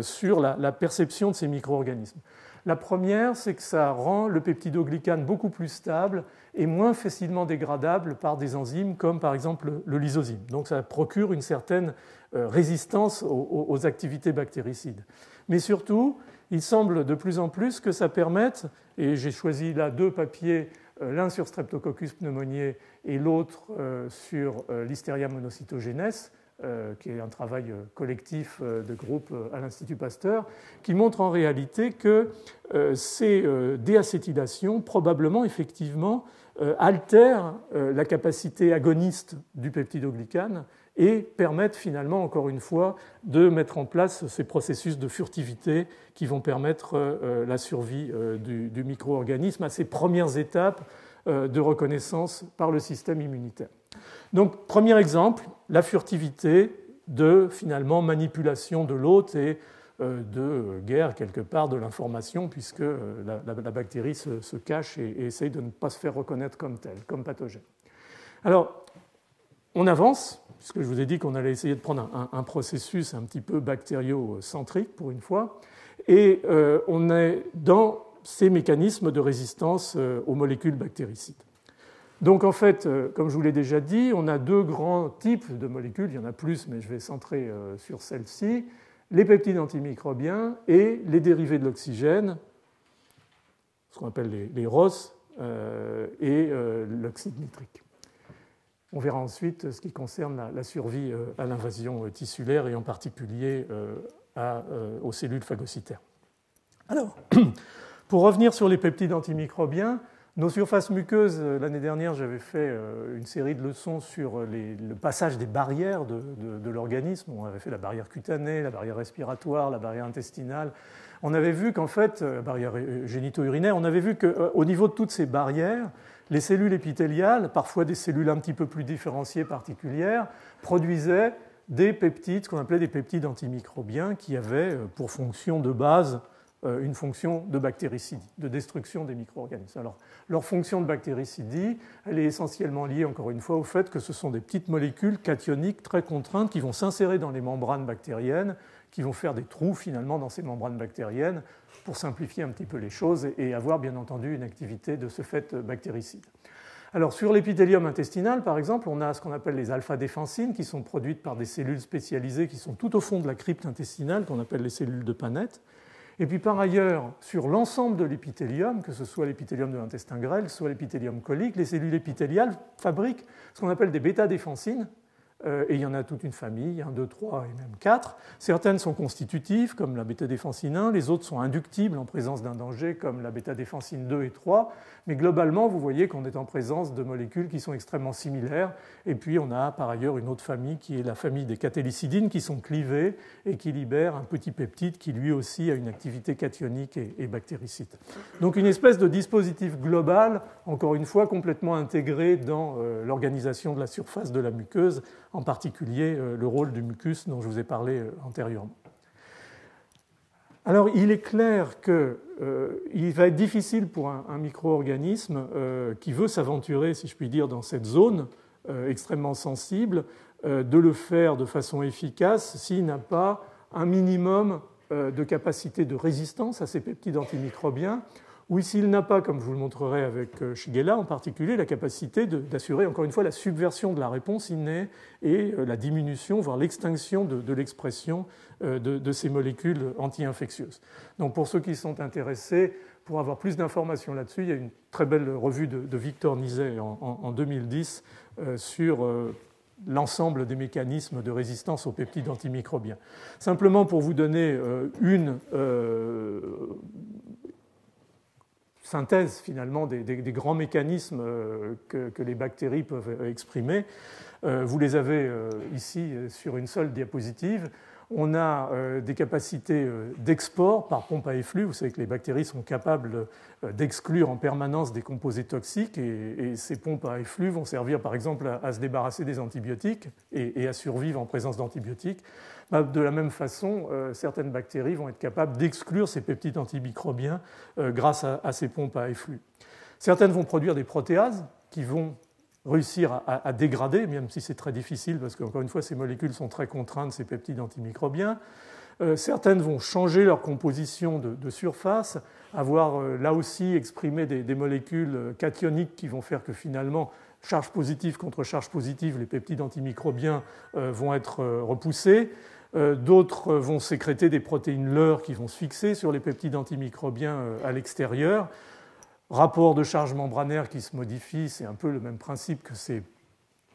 [SPEAKER 1] sur la perception de ces micro-organismes. La première, c'est que ça rend le peptidoglycane beaucoup plus stable et moins facilement dégradable par des enzymes comme par exemple le lysozyme. Donc ça procure une certaine résistance aux activités bactéricides. Mais surtout, il semble de plus en plus que ça permette, et j'ai choisi là deux papiers, l'un sur Streptococcus pneumoniae et l'autre sur Listeria monocytogenes, qui est un travail collectif de groupe à l'Institut Pasteur, qui montre en réalité que ces déacétylations, probablement, effectivement, altèrent la capacité agoniste du peptidoglycane et permettent finalement, encore une fois, de mettre en place ces processus de furtivité qui vont permettre la survie du micro-organisme à ses premières étapes de reconnaissance par le système immunitaire. Donc, premier exemple, la furtivité de, finalement, manipulation de l'hôte et de guerre, quelque part, de l'information, puisque la bactérie se cache et essaye de ne pas se faire reconnaître comme telle, comme pathogène. Alors, on avance, puisque je vous ai dit qu'on allait essayer de prendre un processus un petit peu bactériocentrique, pour une fois, et on est dans ces mécanismes de résistance aux molécules bactéricides. Donc en fait, comme je vous l'ai déjà dit, on a deux grands types de molécules, il y en a plus, mais je vais centrer sur celle-ci, les peptides antimicrobiens et les dérivés de l'oxygène, ce qu'on appelle les ROS, et l'oxyde nitrique. On verra ensuite ce qui concerne la survie à l'invasion tissulaire et en particulier aux cellules phagocytaires. Alors, pour revenir sur les peptides antimicrobiens, nos surfaces muqueuses, l'année dernière, j'avais fait une série de leçons sur le passage des barrières de l'organisme. On avait fait la barrière cutanée, la barrière respiratoire, la barrière intestinale. On avait vu qu'en fait, la barrière génito-urinaire, on avait vu qu'au niveau de toutes ces barrières, les cellules épithéliales, parfois des cellules un petit peu plus différenciées particulières, produisaient des peptides, ce qu'on appelait des peptides antimicrobiens, qui avaient pour fonction de base une fonction de bactéricidie, de destruction des micro-organismes. Alors, leur fonction de bactéricidie, elle est essentiellement liée, encore une fois, au fait que ce sont des petites molécules cationiques très contraintes qui vont s'insérer dans les membranes bactériennes, qui vont faire des trous, finalement, dans ces membranes bactériennes, pour simplifier un petit peu les choses et avoir, bien entendu, une activité de ce fait bactéricide. Alors, sur l'épithélium intestinal, par exemple, on a ce qu'on appelle les alpha-défensines, qui sont produites par des cellules spécialisées qui sont tout au fond de la crypte intestinale, qu'on appelle les cellules de Paneth. Et puis par ailleurs, sur l'ensemble de l'épithélium, que ce soit l'épithélium de l'intestin grêle, soit l'épithélium colique, les cellules épithéliales fabriquent ce qu'on appelle des bêta-défensines, et il y en a toute une famille, 1, 2, 3 et même 4. Certaines sont constitutives, comme la bêta-défensine 1, les autres sont inductibles en présence d'un danger, comme la bêta-défensine 2 et 3, mais globalement, vous voyez qu'on est en présence de molécules qui sont extrêmement similaires, et puis on a par ailleurs une autre famille qui est la famille des catélycidines qui sont clivées et qui libèrent un petit peptide qui lui aussi a une activité cationique et bactéricide. Donc une espèce de dispositif global, encore une fois, complètement intégré dans l'organisation de la surface de la muqueuse, en particulier le rôle du mucus dont je vous ai parlé antérieurement. Alors, il est clair qu'il va être difficile pour un micro-organisme qui veut s'aventurer, si je puis dire, dans cette zone extrêmement sensible, de le faire de façon efficace s'il n'a pas un minimum de capacité de résistance à ces peptides antimicrobiens, ou s'il n'a pas, comme je vous le montrerai avec Shigella en particulier, la capacité d'assurer encore une fois la subversion de la réponse innée et la diminution, voire l'extinction de l'expression de ces molécules anti-infectieuses. Donc pour ceux qui sont intéressés, pour avoir plus d'informations là-dessus, il y a une très belle revue de Victor Nizet en 2010 sur l'ensemble des mécanismes de résistance aux peptides antimicrobiens. Simplement pour vous donner une synthèse finalement des grands mécanismes que les bactéries peuvent exprimer. Vous les avez ici sur une seule diapositive. On a des capacités d'export par pompe à efflux. Vous savez que les bactéries sont capables d'exclure en permanence des composés toxiques et ces pompes à efflux vont servir par exemple à se débarrasser des antibiotiques et à survivre en présence d'antibiotiques. De la même façon, certaines bactéries vont être capables d'exclure ces peptides antimicrobiens grâce à ces pompes à efflux. Certaines vont produire des protéases qui vont réussir à dégrader, même si c'est très difficile, parce qu'encore une fois, ces molécules sont très contraintes, ces peptides antimicrobiens. Certaines vont changer leur composition de surface, avoir là aussi exprimé des molécules cationiques qui vont faire que finalement, charge positive contre charge positive, les peptides antimicrobiens vont être repoussés. D'autres vont sécréter des protéines leurres qui vont se fixer sur les peptides antimicrobiens à l'extérieur. Rapport de charge membranaire qui se modifie, c'est un peu le même principe que ces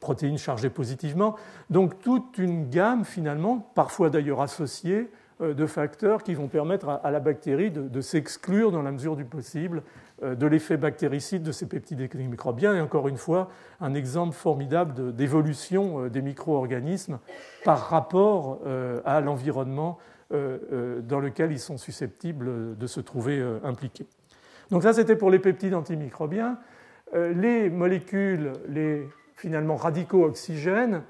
[SPEAKER 1] protéines chargées positivement. Donc toute une gamme finalement, parfois d'ailleurs associée, de facteurs qui vont permettre à la bactérie de s'exclure dans la mesure du possible de l'effet bactéricide de ces peptides antimicrobiens. Et encore une fois, un exemple formidable d'évolution des micro-organismes par rapport à l'environnement dans lequel ils sont susceptibles de se trouver impliqués. Donc ça, c'était pour les peptides antimicrobiens. Les molécules, les finalement radicaux oxygènes,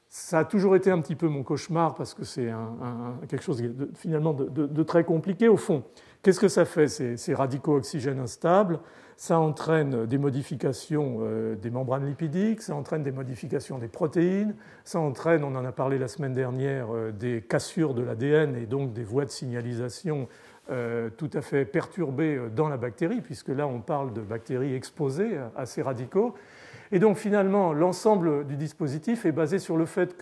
[SPEAKER 1] ça a toujours été un petit peu mon cauchemar parce que c'est quelque chose finalement de très compliqué au fond. Qu'est-ce que ça fait ces radicaux oxygènes instables? Ça entraîne des modifications des membranes lipidiques, ça entraîne des modifications des protéines, ça entraîne, on en a parlé la semaine dernière, des cassures de l'ADN et donc des voies de signalisation tout à fait perturbées dans la bactérie, puisque là on parle de bactéries exposées à ces radicaux. Et donc finalement, l'ensemble du dispositif est basé sur le fait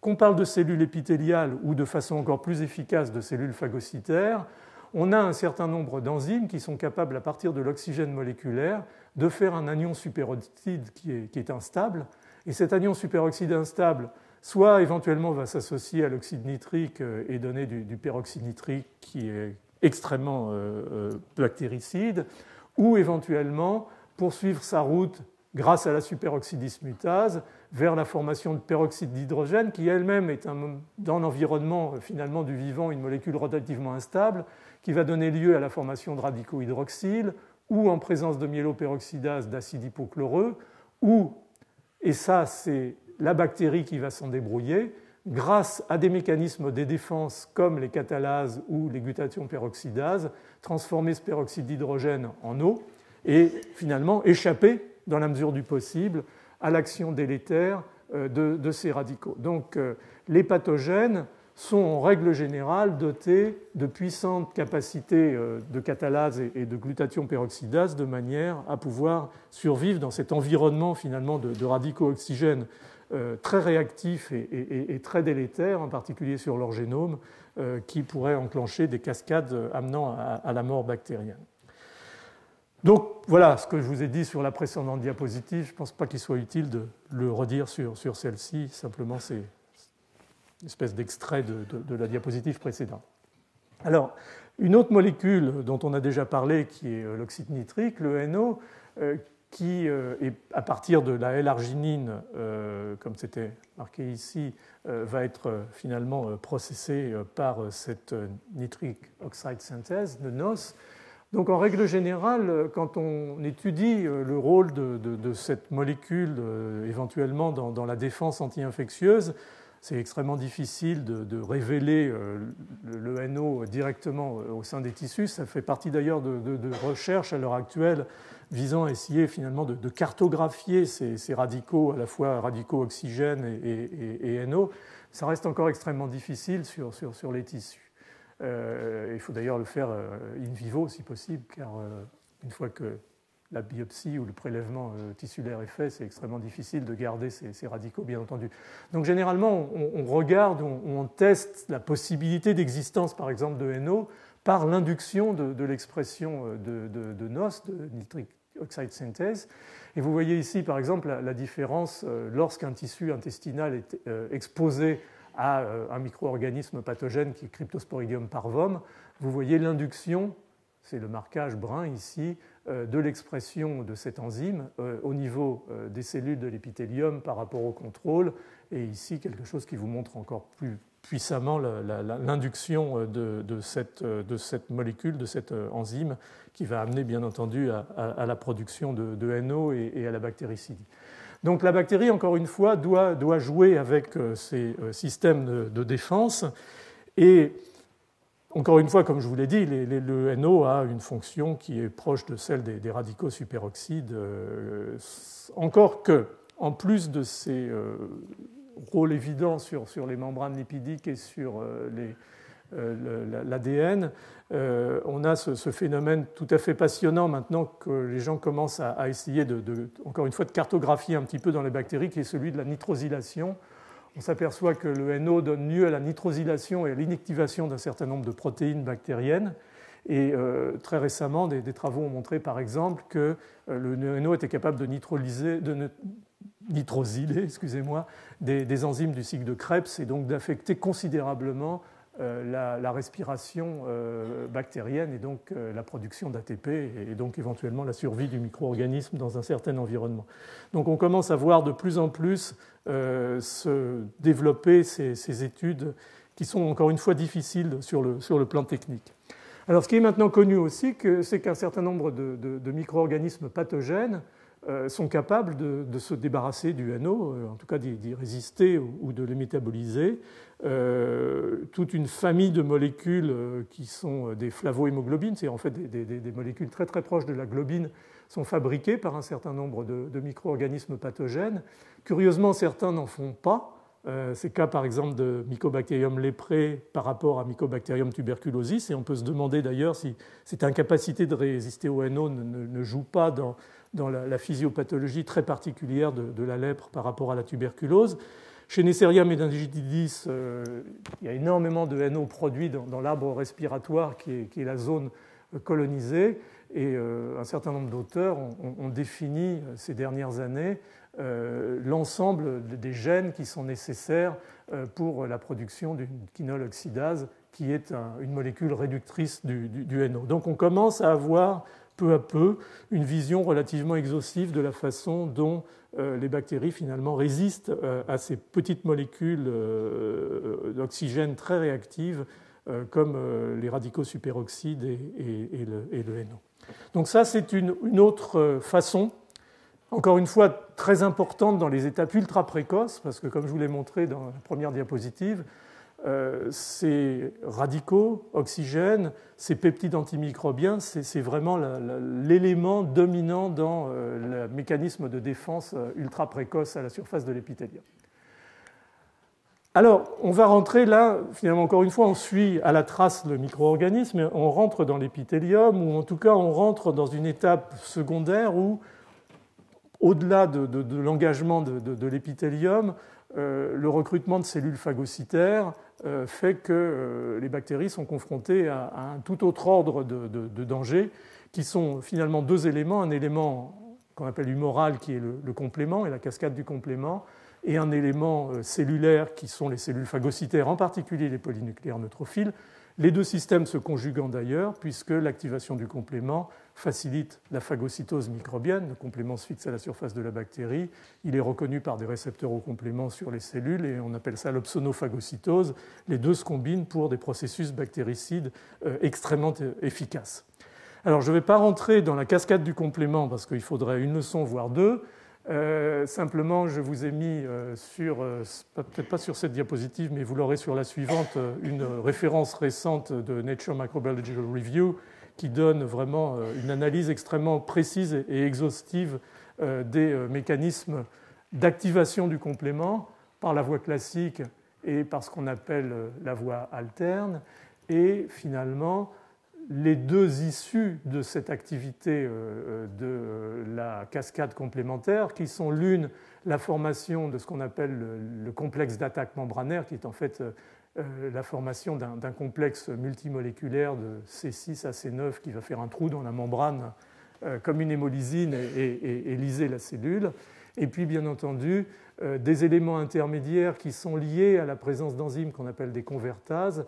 [SPEAKER 1] qu'on parle de cellules épithéliales ou de façon encore plus efficace de cellules phagocytaires, on a un certain nombre d'enzymes qui sont capables, à partir de l'oxygène moléculaire, de faire un anion superoxyde qui est instable. Et cet anion superoxyde instable, soit éventuellement va s'associer à l'oxyde nitrique et donner du peroxyde nitrique qui est extrêmement bactéricide, ou éventuellement poursuivre sa route grâce à la superoxydismutase vers la formation de peroxyde d'hydrogène qui elle-même est dans l'environnement finalement du vivant une molécule relativement instable qui va donner lieu à la formation de radicaux hydroxyles ou en présence de myéloperoxydase d'acide hypochloreux ou, et ça c'est la bactérie qui va s'en débrouiller, grâce à des mécanismes de défense comme les catalases ou les glutathion peroxydases, transformer ce peroxyde d'hydrogène en eau et finalement échapper dans la mesure du possible, à l'action délétère de ces radicaux. Donc, les pathogènes sont en règle générale dotés de puissantes capacités de catalase et de glutathion peroxydase de manière à pouvoir survivre dans cet environnement finalement de radicaux oxygènes très réactifs et très délétères, en particulier sur leur génome, qui pourraient enclencher des cascades amenant à la mort bactérienne. Donc voilà ce que je vous ai dit sur la précédente diapositive. Je ne pense pas qu'il soit utile de le redire sur celle-ci. Simplement, c'est une espèce d'extrait de la diapositive précédente. Alors, une autre molécule dont on a déjà parlé, qui est l'oxyde nitrique, le NO, qui est à partir de la L-arginine, comme c'était marqué ici, va être finalement processé par cette nitric oxide synthèse, de NOS. Donc en règle générale, quand on étudie le rôle de cette molécule éventuellement dans la défense anti-infectieuse, c'est extrêmement difficile de révéler le NO directement au sein des tissus. Ça fait partie d'ailleurs de recherches à l'heure actuelle visant à essayer finalement de cartographier ces radicaux, à la fois radicaux oxygène et NO. Ça reste encore extrêmement difficile sur les tissus. Il faut d'ailleurs le faire in vivo si possible, car une fois que la biopsie ou le prélèvement tissulaire est fait, c'est extrêmement difficile de garder ces radicaux, bien entendu. Donc généralement, on regarde, on teste la possibilité d'existence, par exemple, de NO par l'induction de l'expression de NOS, de nitric oxide synthase. Et vous voyez ici, par exemple, la différence lorsqu'un tissu intestinal est exposé à un micro-organisme pathogène qui est Cryptosporidium parvum. Vous voyez l'induction, c'est le marquage brun ici, de l'expression de cet enzyme au niveau des cellules de l'épithélium par rapport au contrôle. Et ici, quelque chose qui vous montre encore plus puissamment l'induction de cette molécule, de cette enzyme, qui va amener, bien entendu, à la production de NO et à la bactéricidie. Donc la bactérie, encore une fois, doit jouer avec ces systèmes de défense. Et encore une fois, comme je vous l'ai dit, le NO a une fonction qui est proche de celle des radicaux superoxydes, encore que, en plus de ces rôles évidents sur les membranes lipidiques et sur l'ADN, on a ce phénomène tout à fait passionnant maintenant que les gens commencent à essayer, encore une fois, de cartographier un petit peu dans les bactéries, qui est celui de la nitrosylation. On s'aperçoit que le NO donne lieu à la nitrosylation et à l'inactivation d'un certain nombre de protéines bactériennes. Et très récemment, des travaux ont montré, par exemple, que le NO était capable de nitrosyler des enzymes du cycle de Krebs et donc d'affecter considérablement la respiration bactérienne et donc la production d'ATP et donc éventuellement la survie du micro-organisme dans un certain environnement. Donc on commence à voir de plus en plus se développer ces études qui sont encore une fois difficiles sur le plan technique. Alors ce qui est maintenant connu aussi, c'est qu'un certain nombre de micro-organismes pathogènes sont capables de se débarrasser du NO, en tout cas d'y résister ou de les métaboliser. Toute une famille de molécules qui sont des flavohémoglobines, c'est en fait des molécules très très proches de la globine, sont fabriquées par un certain nombre de micro-organismes pathogènes. Curieusement, certains n'en font pas. C'est le cas par exemple de Mycobacterium leprae par rapport à Mycobacterium tuberculosis, et on peut se demander d'ailleurs si cette incapacité de résister au NO ne joue pas dans la physiopathologie très particulière de la lèpre par rapport à la tuberculose. Chez Neisseria meningitidis, il y a énormément de NO produits dans l'arbre respiratoire qui est la zone colonisée, et un certain nombre d'auteurs ont défini ces dernières années l'ensemble des gènes qui sont nécessaires pour la production d'une quinol oxydase, qui est une molécule réductrice du NO. Donc on commence à avoir peu à peu une vision relativement exhaustive de la façon dont les bactéries finalement résistent à ces petites molécules d'oxygène très réactives comme les radicaux superoxydes et le NO. Donc ça, c'est une autre façon, encore une fois très importante dans les étapes ultra précoces, parce que comme je vous l'ai montré dans la première diapositive, ces radicaux, oxygène, ces peptides antimicrobiens, c'est vraiment l'élément dominant dans le mécanisme de défense ultra précoce à la surface de l'épithélium. Alors, on va rentrer là, finalement, encore une fois, on suit à la trace le micro-organisme, on rentre dans l'épithélium, ou en tout cas, on rentre dans une étape secondaire où, au-delà de l'engagement de l'épithélium, le recrutement de cellules phagocytaires fait que les bactéries sont confrontées à un tout autre ordre de dangers, qui sont finalement deux éléments, un élément qu'on appelle humoral, qui est le complément et la cascade du complément, et un élément cellulaire qui sont les cellules phagocytaires, en particulier les polynucléaires neutrophiles. Les deux systèmes se conjuguant d'ailleurs, puisque l'activation du complément facilite la phagocytose microbienne. Le complément se fixe à la surface de la bactérie. Il est reconnu par des récepteurs au complément sur les cellules et on appelle ça l'opsonophagocytose. Les deux se combinent pour des processus bactéricides extrêmement efficaces. Alors, je ne vais pas rentrer dans la cascade du complément parce qu'il faudrait une leçon, voire deux. Simplement, je vous ai mis peut-être pas sur cette diapositive, mais vous l'aurez sur la suivante, une référence récente de Nature Microbiological Review qui donne vraiment une analyse extrêmement précise et exhaustive des mécanismes d'activation du complément par la voie classique et par ce qu'on appelle la voie alterne. Et finalement, les deux issues de cette activité de la cascade complémentaire, qui sont l'une, la formation de ce qu'on appelle le complexe d'attaque membranaire, qui est en fait la formation d'un complexe multimoléculaire de C6 à C9 qui va faire un trou dans la membrane comme une hémolysine et lyser la cellule. Et puis, bien entendu, des éléments intermédiaires qui sont liés à la présence d'enzymes qu'on appelle des convertases,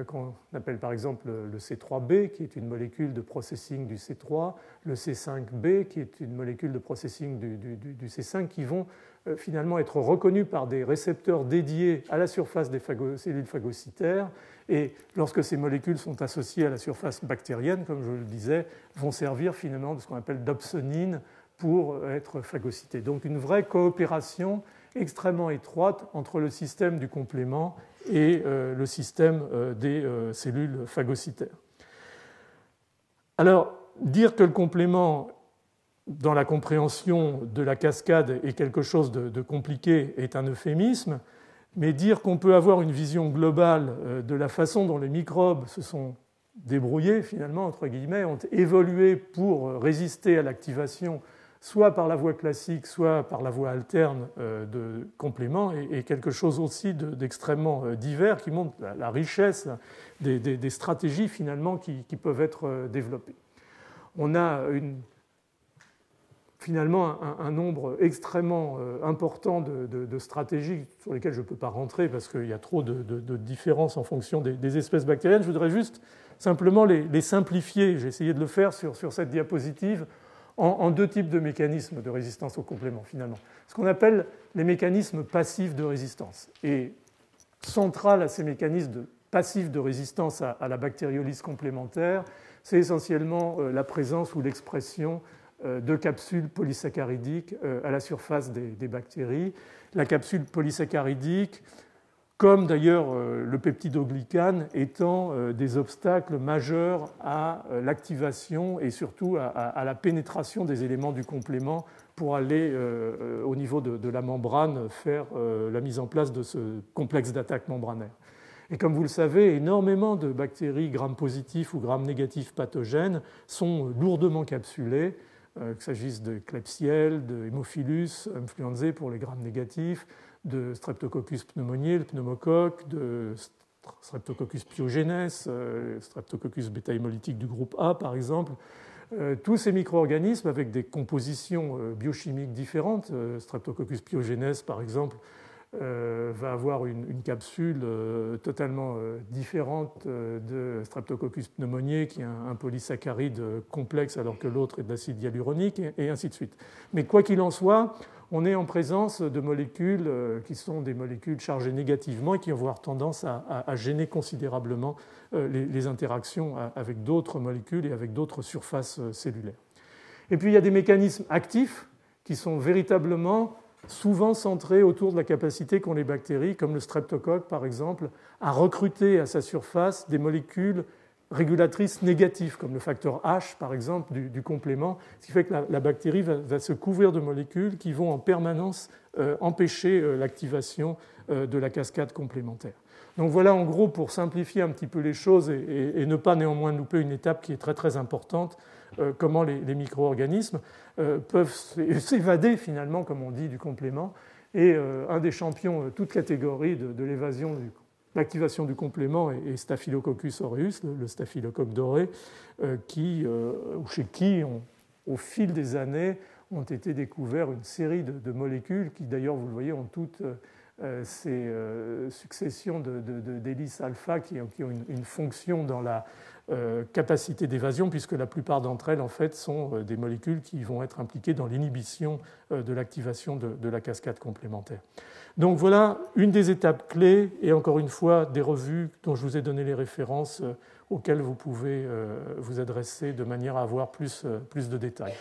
[SPEAKER 1] qu'on appelle par exemple le C3b, qui est une molécule de processing du C3, le C5b, qui est une molécule de processing du C5, qui vont finalement être reconnus par des récepteurs dédiés à la surface des cellules phagocytaires. Et lorsque ces molécules sont associées à la surface bactérienne, comme je le disais, vont servir finalement de ce qu'on appelle d'opsonine pour être phagocytées. Donc une vraie coopération extrêmement étroite entre le système du complément et le système des cellules phagocytaires. Alors, dire que le complément, dans la compréhension de la cascade, est quelque chose de compliqué est un euphémisme, mais dire qu'on peut avoir une vision globale de la façon dont les microbes se sont débrouillés, finalement, entre guillemets, ont évolué pour résister à l'activation soit par la voie classique, soit par la voie alterne de compléments, et quelque chose aussi d'extrêmement divers qui montre la richesse des stratégies finalement qui peuvent être développées. On a finalement un nombre extrêmement important de stratégies sur lesquelles je ne peux pas rentrer parce qu'il y a trop de différences en fonction des espèces bactériennes. Je voudrais juste simplement les simplifier. J'ai essayé de le faire sur cette diapositive en deux types de mécanismes de résistance au complément, finalement. Ce qu'on appelle les mécanismes passifs de résistance. Et central à ces mécanismes passifs de résistance à la bactériolyse complémentaire, c'est essentiellement la présence ou l'expression de capsules polysaccharidiques à la surface des bactéries. La capsule polysaccharidique, comme d'ailleurs le peptidoglycane, étant des obstacles majeurs à l'activation et surtout à la pénétration des éléments du complément pour aller au niveau de la membrane faire la mise en place de ce complexe d'attaque membranaire. Et comme vous le savez, énormément de bactéries gram-positifs ou gram-négatifs pathogènes sont lourdement capsulées, qu'il s'agisse de Klebsiella, de Haemophilus influenzae pour les gram-négatifs, de Streptococcus pneumoniae, le pneumocoque, de Streptococcus pyogenes, Streptococcus bêta-hémolytique du groupe A par exemple. Tous ces micro-organismes avec des compositions biochimiques différentes, Streptococcus pyogenes par exemple, va avoir une capsule totalement différente de Streptococcus pneumoniae qui est un polysaccharide complexe alors que l'autre est de l'acide hyaluronique et ainsi de suite. Mais quoi qu'il en soit, on est en présence de molécules qui sont des molécules chargées négativement et qui vont avoir tendance à gêner considérablement les interactions avec d'autres molécules et avec d'autres surfaces cellulaires. Et puis il y a des mécanismes actifs qui sont véritablement souvent centrés autour de la capacité qu'ont les bactéries, comme le streptocoque par exemple, à recruter à sa surface des molécules régulatrices négatives, comme le facteur H par exemple du complément, ce qui fait que la bactérie va se couvrir de molécules qui vont en permanence empêcher l'activation de la cascade complémentaire. Donc voilà en gros pour simplifier un petit peu les choses et ne pas néanmoins louper une étape qui est très très importante, comment les micro-organismes peuvent s'évader finalement, comme on dit, du complément. Et un des champions toute catégorie de l'évasion l'activation du complément est Staphylococcus aureus, le staphylocoque doré, chez qui, au fil des années, ont été découverts une série de molécules qui, d'ailleurs, vous le voyez, ont toutes ces successions d'hélices alpha qui ont une fonction dans la capacité d'évasion, puisque la plupart d'entre elles, en fait, sont des molécules qui vont être impliquées dans l'inhibition de l'activation de la cascade complémentaire. Donc voilà une des étapes clés, et encore une fois, des revues dont je vous ai donné les références auxquelles vous pouvez vous adresser de manière à avoir plus de détails.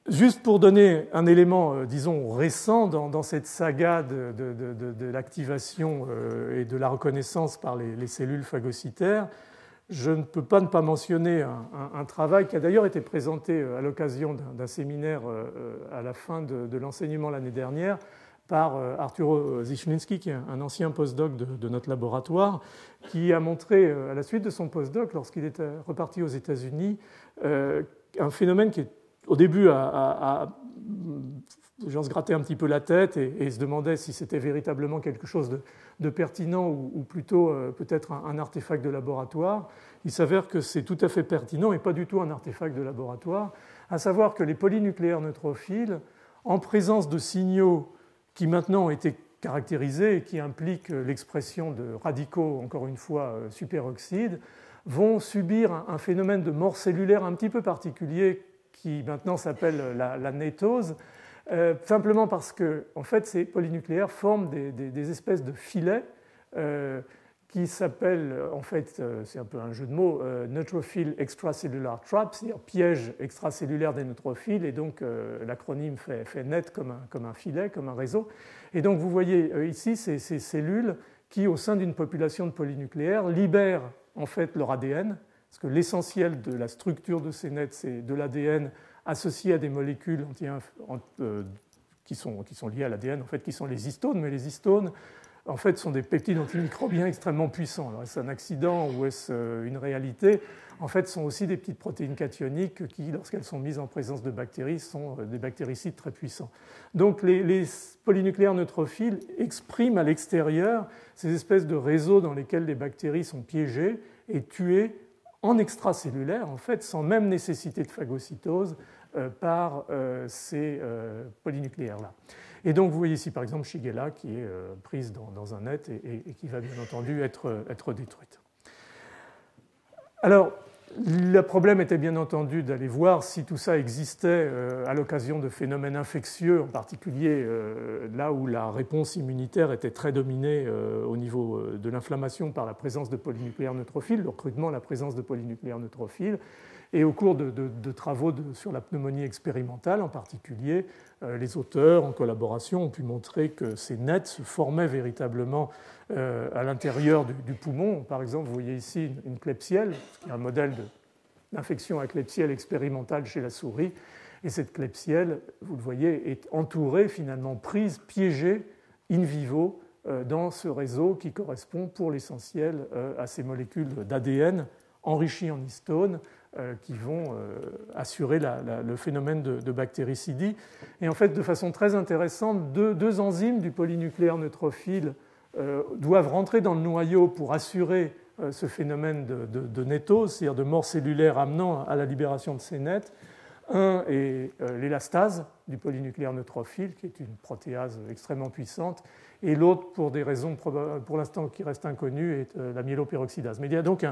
[SPEAKER 1] Juste pour donner un élément, disons, récent dans cette saga de l'activation et de la reconnaissance par les cellules phagocytaires, je ne peux pas ne pas mentionner un travail qui a d'ailleurs été présenté à l'occasion d'un séminaire à la fin de l'enseignement l'année dernière par Arturo Zichlinski, qui est un ancien postdoc de notre laboratoire, qui a montré, à la suite de son postdoc, lorsqu'il est reparti aux États-Unis, un phénomène qui est au début, les gens se grattaient un petit peu la tête et se demandaient si c'était véritablement quelque chose de pertinent ou plutôt peut-être un artefact de laboratoire. Il s'avère que c'est tout à fait pertinent et pas du tout un artefact de laboratoire, à savoir que les polynucléaires neutrophiles, en présence de signaux qui maintenant ont été caractérisés et qui impliquent l'expression de radicaux, encore une fois, superoxydes, vont subir un phénomène de mort cellulaire un petit peu particulier qui maintenant s'appelle la nétose, simplement parce que en fait, ces polynucléaires forment des espèces de filets qui s'appellent, en fait, c'est un peu un jeu de mots, neutrophile extracellular trap, c'est-à-dire piège extracellulaire des neutrophiles, et donc l'acronyme fait net comme un filet, comme un réseau. Et donc vous voyez ici ces cellules qui, au sein d'une population de polynucléaires, libèrent en fait leur ADN, parce que l'essentiel de la structure de ces nets, c'est de l'ADN associé à des molécules qui sont liées à l'ADN, en fait, qui sont les histones, mais les histones, en fait, sont des peptides antimicrobiens extrêmement puissants. Alors, est-ce un accident ou est-ce une réalité? En fait, sont aussi des petites protéines cationiques qui, lorsqu'elles sont mises en présence de bactéries, sont des bactéricides très puissants. Donc, les polynucléaires neutrophiles expriment à l'extérieur ces espèces de réseaux dans lesquels les bactéries sont piégées et tuées en extracellulaire, en fait, sans même nécessité de phagocytose par ces polynucléaires-là. Et donc, vous voyez ici, par exemple, Shigella qui est prise dans un net et qui va bien entendu être détruite. Alors, le problème était bien entendu d'aller voir si tout ça existait à l'occasion de phénomènes infectieux, en particulier là où la réponse immunitaire était très dominée au niveau de l'inflammation par la présence de polynucléaires neutrophiles, le recrutement, la présence de polynucléaires neutrophiles. Et au cours de travaux sur la pneumonie expérimentale, en particulier, les auteurs, en collaboration, ont pu montrer que ces nets se formaient véritablement à l'intérieur du poumon. Par exemple, vous voyez ici une Klebsielle, qui est un modèle d'infection à Klebsielle expérimentale chez la souris. Et cette Klebsielle, vous le voyez, est entourée, finalement prise, piégée in vivo dans ce réseau qui correspond pour l'essentiel à ces molécules d'ADN enrichies en histones, qui vont assurer le phénomène de bactéricidie. Et en fait, de façon très intéressante, deux enzymes du polynucléaire neutrophile doivent rentrer dans le noyau pour assurer ce phénomène de nétose, c'est-à-dire de mort cellulaire amenant à la libération de ces nets. Un est l'élastase du polynucléaire neutrophile, qui est une protéase extrêmement puissante, et l'autre, pour des raisons pour l'instant qui restent inconnues, est la myéloperoxydase. Mais il y a donc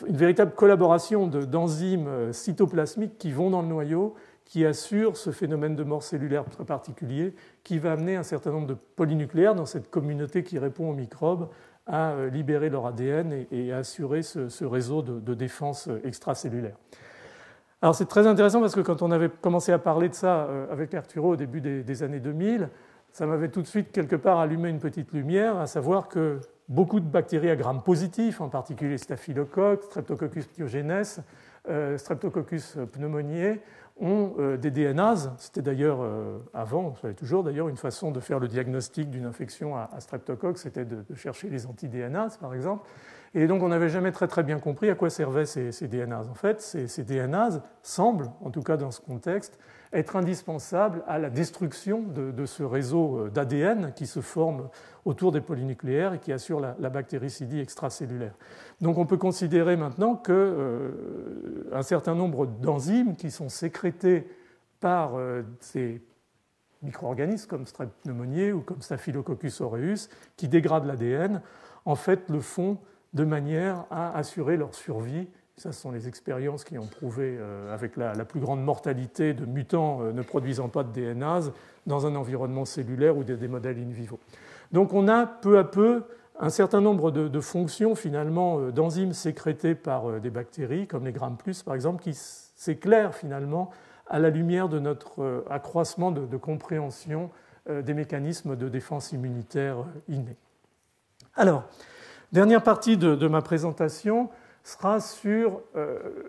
[SPEAKER 1] une véritable collaboration d'enzymes cytoplasmiques qui vont dans le noyau, qui assurent ce phénomène de mort cellulaire très particulier, qui va amener un certain nombre de polynucléaires dans cette communauté qui répond aux microbes à libérer leur ADN et à assurer ce réseau de défense extracellulaire. Alors c'est très intéressant parce que quand on avait commencé à parler de ça avec Arturo au début des années 2000, ça m'avait tout de suite quelque part allumé une petite lumière, à savoir que beaucoup de bactéries à gram positif, en particulier Staphylococcus, Streptococcus pyogenes, Streptococcus pneumoniae, ont des DNases. C'était d'ailleurs avant, ça l'est toujours d'ailleurs, une façon de faire le diagnostic d'une infection à Streptocoque, c'était de chercher les anti-DNases par exemple. Et donc on n'avait jamais très bien compris à quoi servaient ces DNases. En fait, ces DNases semblent, en tout cas dans ce contexte, être indispensables à la destruction de ce réseau d'ADN qui se forme autour des polynucléaires et qui assure la bactéricidie extracellulaire. Donc on peut considérer maintenant qu'un certain nombre d'enzymes qui sont sécrétées par ces micro-organismes comme Strep pneumoniae ou comme Staphylococcus aureus qui dégradent l'ADN, en fait le font de manière à assurer leur survie. Ça, ce sont les expériences qui ont prouvé avec la plus grande mortalité de mutants ne produisant pas de DNase dans un environnement cellulaire ou des modèles in vivo. Donc on a peu à peu un certain nombre de fonctions finalement d'enzymes sécrétées par des bactéries, comme les Gram+, par exemple, qui s'éclairent finalement à la lumière de notre accroissement de compréhension des mécanismes de défense immunitaire innés. Alors, dernière partie de ma présentation sera sur,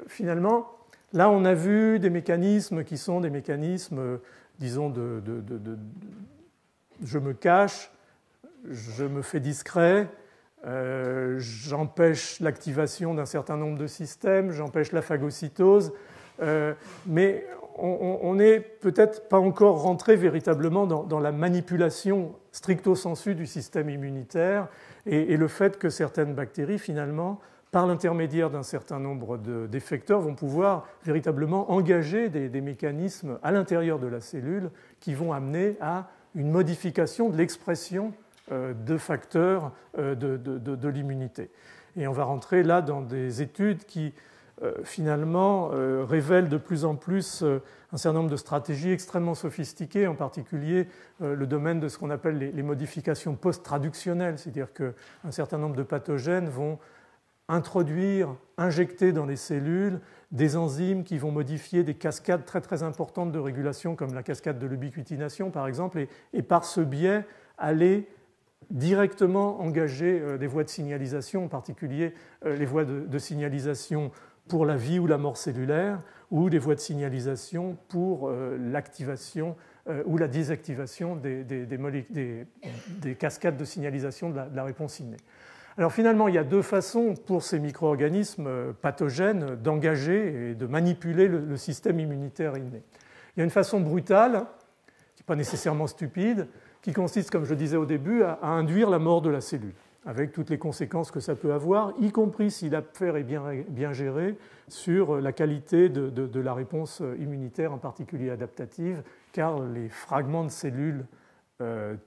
[SPEAKER 1] finalement, là on a vu des mécanismes qui sont des mécanismes, disons, je me cache, je me fais discret, j'empêche l'activation d'un certain nombre de systèmes, j'empêche la phagocytose, mais on n'est peut-être pas encore rentré véritablement dans la manipulation stricto sensu du système immunitaire et le fait que certaines bactéries, finalement, par l'intermédiaire d'un certain nombre d'effecteurs, vont pouvoir véritablement engager des mécanismes à l'intérieur de la cellule qui vont amener à une modification de l'expression de facteurs de l'immunité. Et on va rentrer là dans des études qui, finalement, révèlent de plus en plus un certain nombre de stratégies extrêmement sophistiquées, en particulier le domaine de ce qu'on appelle les modifications post-traductionnelles, c'est-à-dire qu'un certain nombre de pathogènes vont introduire, injecter dans les cellules des enzymes qui vont modifier des cascades très très importantes de régulation, comme la cascade de l'ubiquitination par exemple, et par ce biais aller directement engager des voies de signalisation, en particulier les voies de signalisation pour la vie ou la mort cellulaire, ou des voies de signalisation pour l'activation ou la désactivation des cascades de signalisation de la réponse innée. Alors finalement, il y a deux façons pour ces micro-organismes pathogènes d'engager et de manipuler le système immunitaire inné. Il y a une façon brutale, qui n'est pas nécessairement stupide, qui consiste, comme je disais au début, à induire la mort de la cellule, avec toutes les conséquences que ça peut avoir, y compris si l'affaire est bien gérée, sur la qualité de la réponse immunitaire, en particulier adaptative, car les fragments de cellules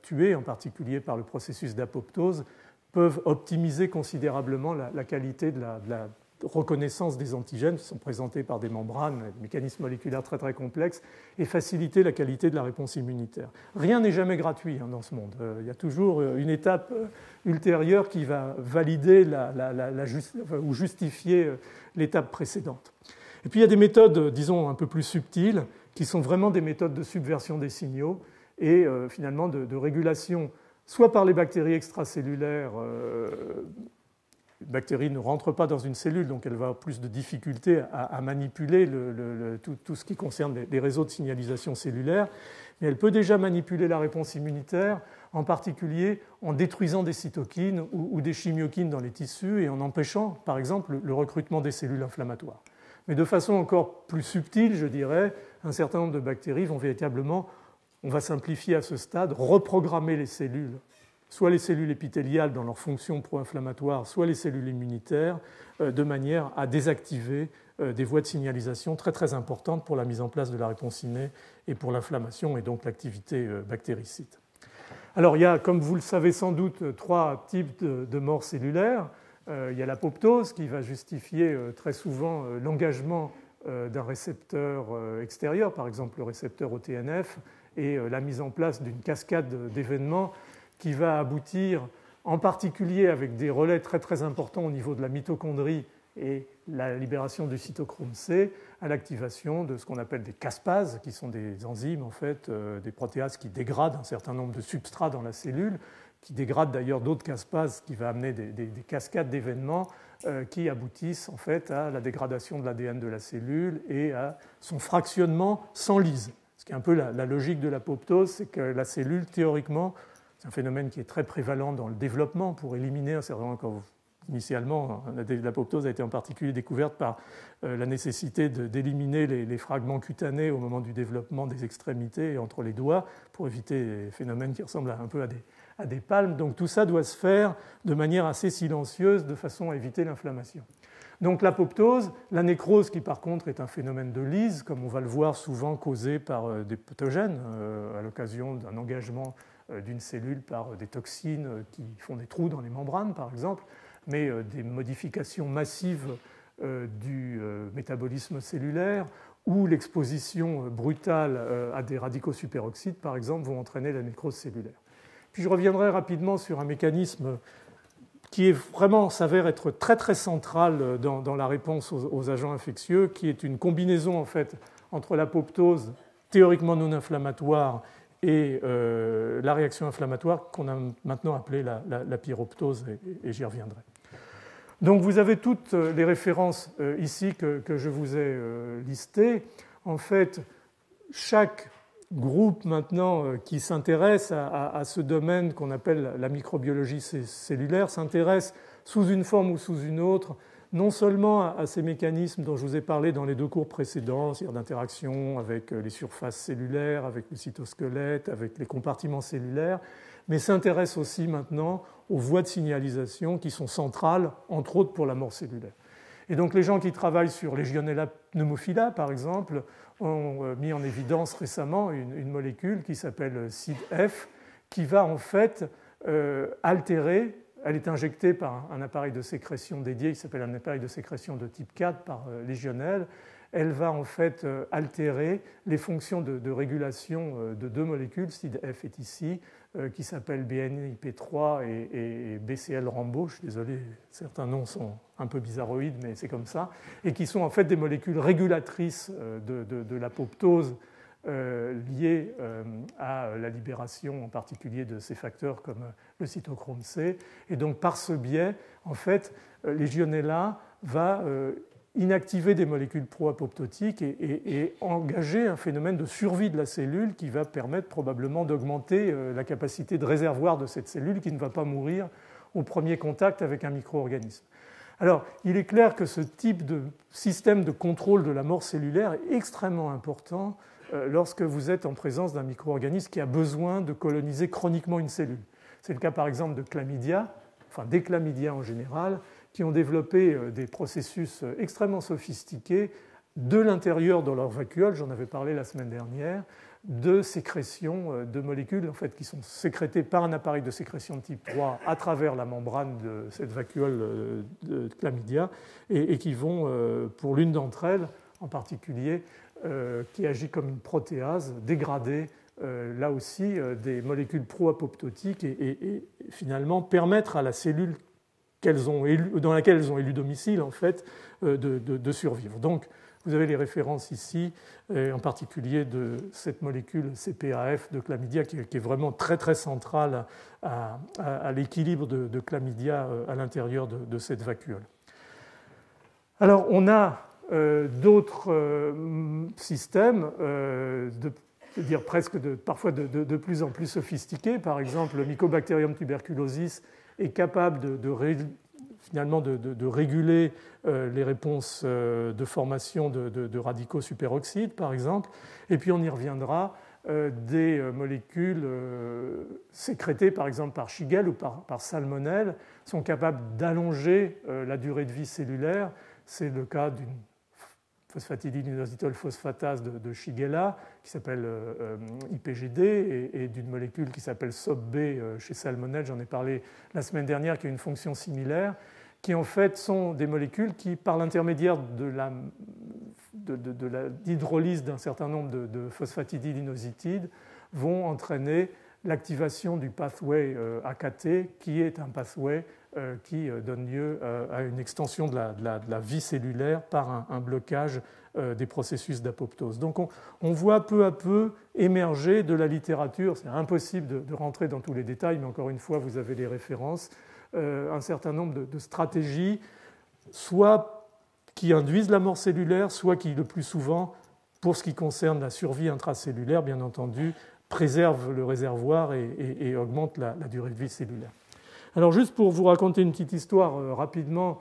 [SPEAKER 1] tués, en particulier par le processus d'apoptose, peuvent optimiser considérablement la qualité de la reconnaissance des antigènes qui sont présentés par des membranes, des mécanismes moléculaires très très complexes, et faciliter la qualité de la réponse immunitaire. Rien n'est jamais gratuit dans ce monde. Il y a toujours une étape ultérieure qui va valider ou justifier l'étape précédente. Et puis il y a des méthodes, disons, un peu plus subtiles, qui sont vraiment des méthodes de subversion des signaux et finalement de régulation soit par les bactéries extracellulaires. Les bactéries ne rentrent pas dans une cellule, donc elle va avoir plus de difficultés à manipuler tout ce qui concerne les réseaux de signalisation cellulaire, mais elle peut déjà manipuler la réponse immunitaire, en particulier en détruisant des cytokines ou des chimiokines dans les tissus et en empêchant, par exemple, le recrutement des cellules inflammatoires. Mais de façon encore plus subtile, je dirais, un certain nombre de bactéries vont véritablement, on va simplifier à ce stade, reprogrammer les cellules, soit les cellules épithéliales dans leur fonction pro-inflammatoire, soit les cellules immunitaires, de manière à désactiver des voies de signalisation très très importantes pour la mise en place de la réponse innée et pour l'inflammation et donc l'activité bactéricide. Alors il y a, comme vous le savez sans doute, trois types de mort cellulaire. Il y a l'apoptose qui va justifier très souvent l'engagement d'un récepteur extérieur, par exemple le récepteur au TNF, et la mise en place d'une cascade d'événements qui va aboutir, en particulier avec des relais très très importants au niveau de la mitochondrie et la libération du cytochrome C, à l'activation de ce qu'on appelle des caspases, qui sont des enzymes, en fait, des protéases qui dégradent un certain nombre de substrats dans la cellule, qui dégradent d'ailleurs d'autres caspases, ce qui va amener des cascades d'événements qui aboutissent en fait à la dégradation de l'ADN de la cellule et à son fractionnement sans lyse. Ce qui est un peu la logique de l'apoptose, c'est que la cellule, théoriquement, c'est un phénomène qui est très prévalent dans le développement pour éliminer un certain nombre. Initialement, l'apoptose a été en particulier découverte par la nécessité d'éliminer les fragments cutanés au moment du développement des extrémités et entre les doigts pour éviter des phénomènes qui ressemblent un peu à des palmes. Donc tout ça doit se faire de manière assez silencieuse de façon à éviter l'inflammation. Donc l'apoptose, la nécrose qui par contre est un phénomène de lyse, comme on va le voir souvent causé par des pathogènes à l'occasion d'un engagement d'une cellule par des toxines qui font des trous dans les membranes par exemple, mais des modifications massives du métabolisme cellulaire ou l'exposition brutale à des radicaux superoxydes par exemple vont entraîner la nécrose cellulaire. Puis je reviendrai rapidement sur un mécanisme qui s'avère être très très central dans la réponse aux agents infectieux, qui est une combinaison en fait entre l'apoptose théoriquement non inflammatoire et la réaction inflammatoire qu'on a maintenant appelée la pyroptose, et j'y reviendrai. Donc vous avez toutes les références ici que je vous ai listées. En fait, chaque groupe maintenant qui s'intéresse à ce domaine qu'on appelle la microbiologie cellulaire s'intéresse sous une forme ou sous une autre, non seulement à ces mécanismes dont je vous ai parlé dans les deux cours précédents, c'est-à-dire d'interaction avec les surfaces cellulaires, avec le cytosquelette, avec les compartiments cellulaires, mais s'intéresse aussi maintenant aux voies de signalisation qui sont centrales, entre autres pour la mort cellulaire. Et donc les gens qui travaillent sur Legionella pneumophila, par exemple, ont mis en évidence récemment une molécule qui s'appelle CIDF, qui va en fait altérer. Elle est injectée par un appareil de sécrétion dédié, qui s'appelle un appareil de sécrétion de type 4 par Legionella. Elle va en fait altérer les fonctions de régulation de deux molécules, CIDF est ici, qui s'appellent BNIP3 et BCL Rambo. Je suis désolé, certains noms sont un peu bizarroïdes, mais c'est comme ça, et qui sont en fait des molécules régulatrices de l'apoptose liées à la libération en particulier de ces facteurs comme le cytochrome C. Et donc par ce biais, en fait, Legionella va inactiver des molécules pro-apoptotiques et engager un phénomène de survie de la cellule qui va permettre probablement d'augmenter la capacité de réservoir de cette cellule qui ne va pas mourir au premier contact avec un micro-organisme. Alors, il est clair que ce type de système de contrôle de la mort cellulaire est extrêmement important lorsque vous êtes en présence d'un micro-organisme qui a besoin de coloniser chroniquement une cellule. C'est le cas par exemple de chlamydia, enfin des chlamydia en général, qui ont développé des processus extrêmement sophistiqués de l'intérieur de leur vacuole, j'en avais parlé la semaine dernière, de sécrétion de molécules en fait, qui sont sécrétées par un appareil de sécrétion de type 3 à travers la membrane de cette vacuole de chlamydia et qui vont, pour l'une d'entre elles en particulier, qui agit comme une protéase, dégrader là aussi des molécules pro-apoptotiques et finalement permettre à la cellule dans laquelle elles ont élu domicile en fait, de survivre. Donc, vous avez les références ici, en particulier de cette molécule CPAF de chlamydia qui est vraiment très très centrale à l'équilibre de chlamydia à l'intérieur de cette vacuole. Alors, on a d'autres systèmes, parfois de plus en plus sophistiqués. Par exemple, le Mycobacterium tuberculosis est capable finalement de réguler les réponses de formation de radicaux superoxydes, par exemple. Et puis on y reviendra, des molécules sécrétées, par exemple par Shigella ou par Salmonelle, sont capables d'allonger la durée de vie cellulaire. C'est le cas d'une phosphatidylinositol phosphatase de Shigella, qui s'appelle IPGD, et d'une molécule qui s'appelle SOB-B chez Salmonelle, j'en ai parlé la semaine dernière, qui a une fonction similaire, qui en fait sont des molécules qui, par l'intermédiaire de l'hydrolyse d'un certain nombre de phosphatidylinositides, vont entraîner l'activation du pathway AKT, qui est un pathway qui donne lieu à une extension de la vie cellulaire par un blocage des processus d'apoptose. Donc on voit peu à peu émerger de la littérature, c'est impossible de rentrer dans tous les détails, mais encore une fois, vous avez les références, un certain nombre de stratégies, soit qui induisent la mort cellulaire, soit qui, le plus souvent, pour ce qui concerne la survie intracellulaire, bien entendu, préservent le réservoir et augmentent la durée de vie cellulaire. Alors juste pour vous raconter une petite histoire rapidement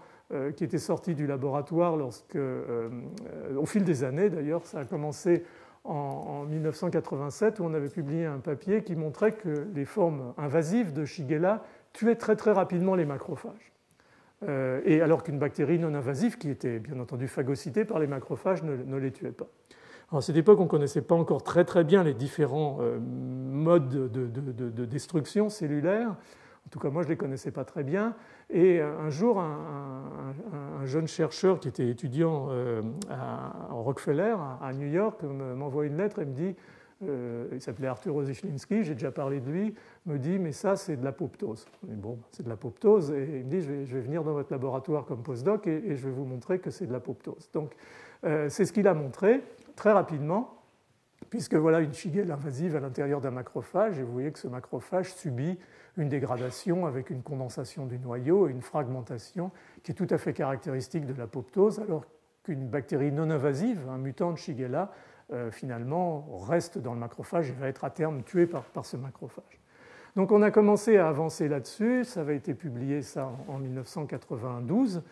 [SPEAKER 1] qui était sortie du laboratoire au fil des années d'ailleurs, ça a commencé en 1987 où on avait publié un papier qui montrait que les formes invasives de Shigella tuaient très très rapidement les macrophages. Et alors qu'une bactérie non invasive qui était bien entendu phagocytée par les macrophages ne les tuait pas. Alors à cette époque, on ne connaissait pas encore très très bien les différents modes de destruction cellulaire. En tout cas, moi, je ne les connaissais pas très bien. Et un jour, un jeune chercheur qui était étudiant à Rockefeller, à New York, m'envoie une lettre et me dit il s'appelait Arthur Rosichlensky, j'ai déjà parlé de lui, me dit mais ça c'est de l'apoptose. Bon, c'est de l'apoptose et il me dit je vais venir dans votre laboratoire comme postdoc et je vais vous montrer que c'est de l'apoptose. Donc c'est ce qu'il a montré très rapidement, puisque voilà une shigelle invasive à l'intérieur d'un macrophage et vous voyez que ce macrophage subit une dégradation avec une condensation du noyau et une fragmentation qui est tout à fait caractéristique de l'apoptose, alors qu'une bactérie non invasive, un mutant de Shigella, finalement reste dans le macrophage et va être à terme tué par ce macrophage. Donc on a commencé à avancer là-dessus, ça avait été publié ça en 1992,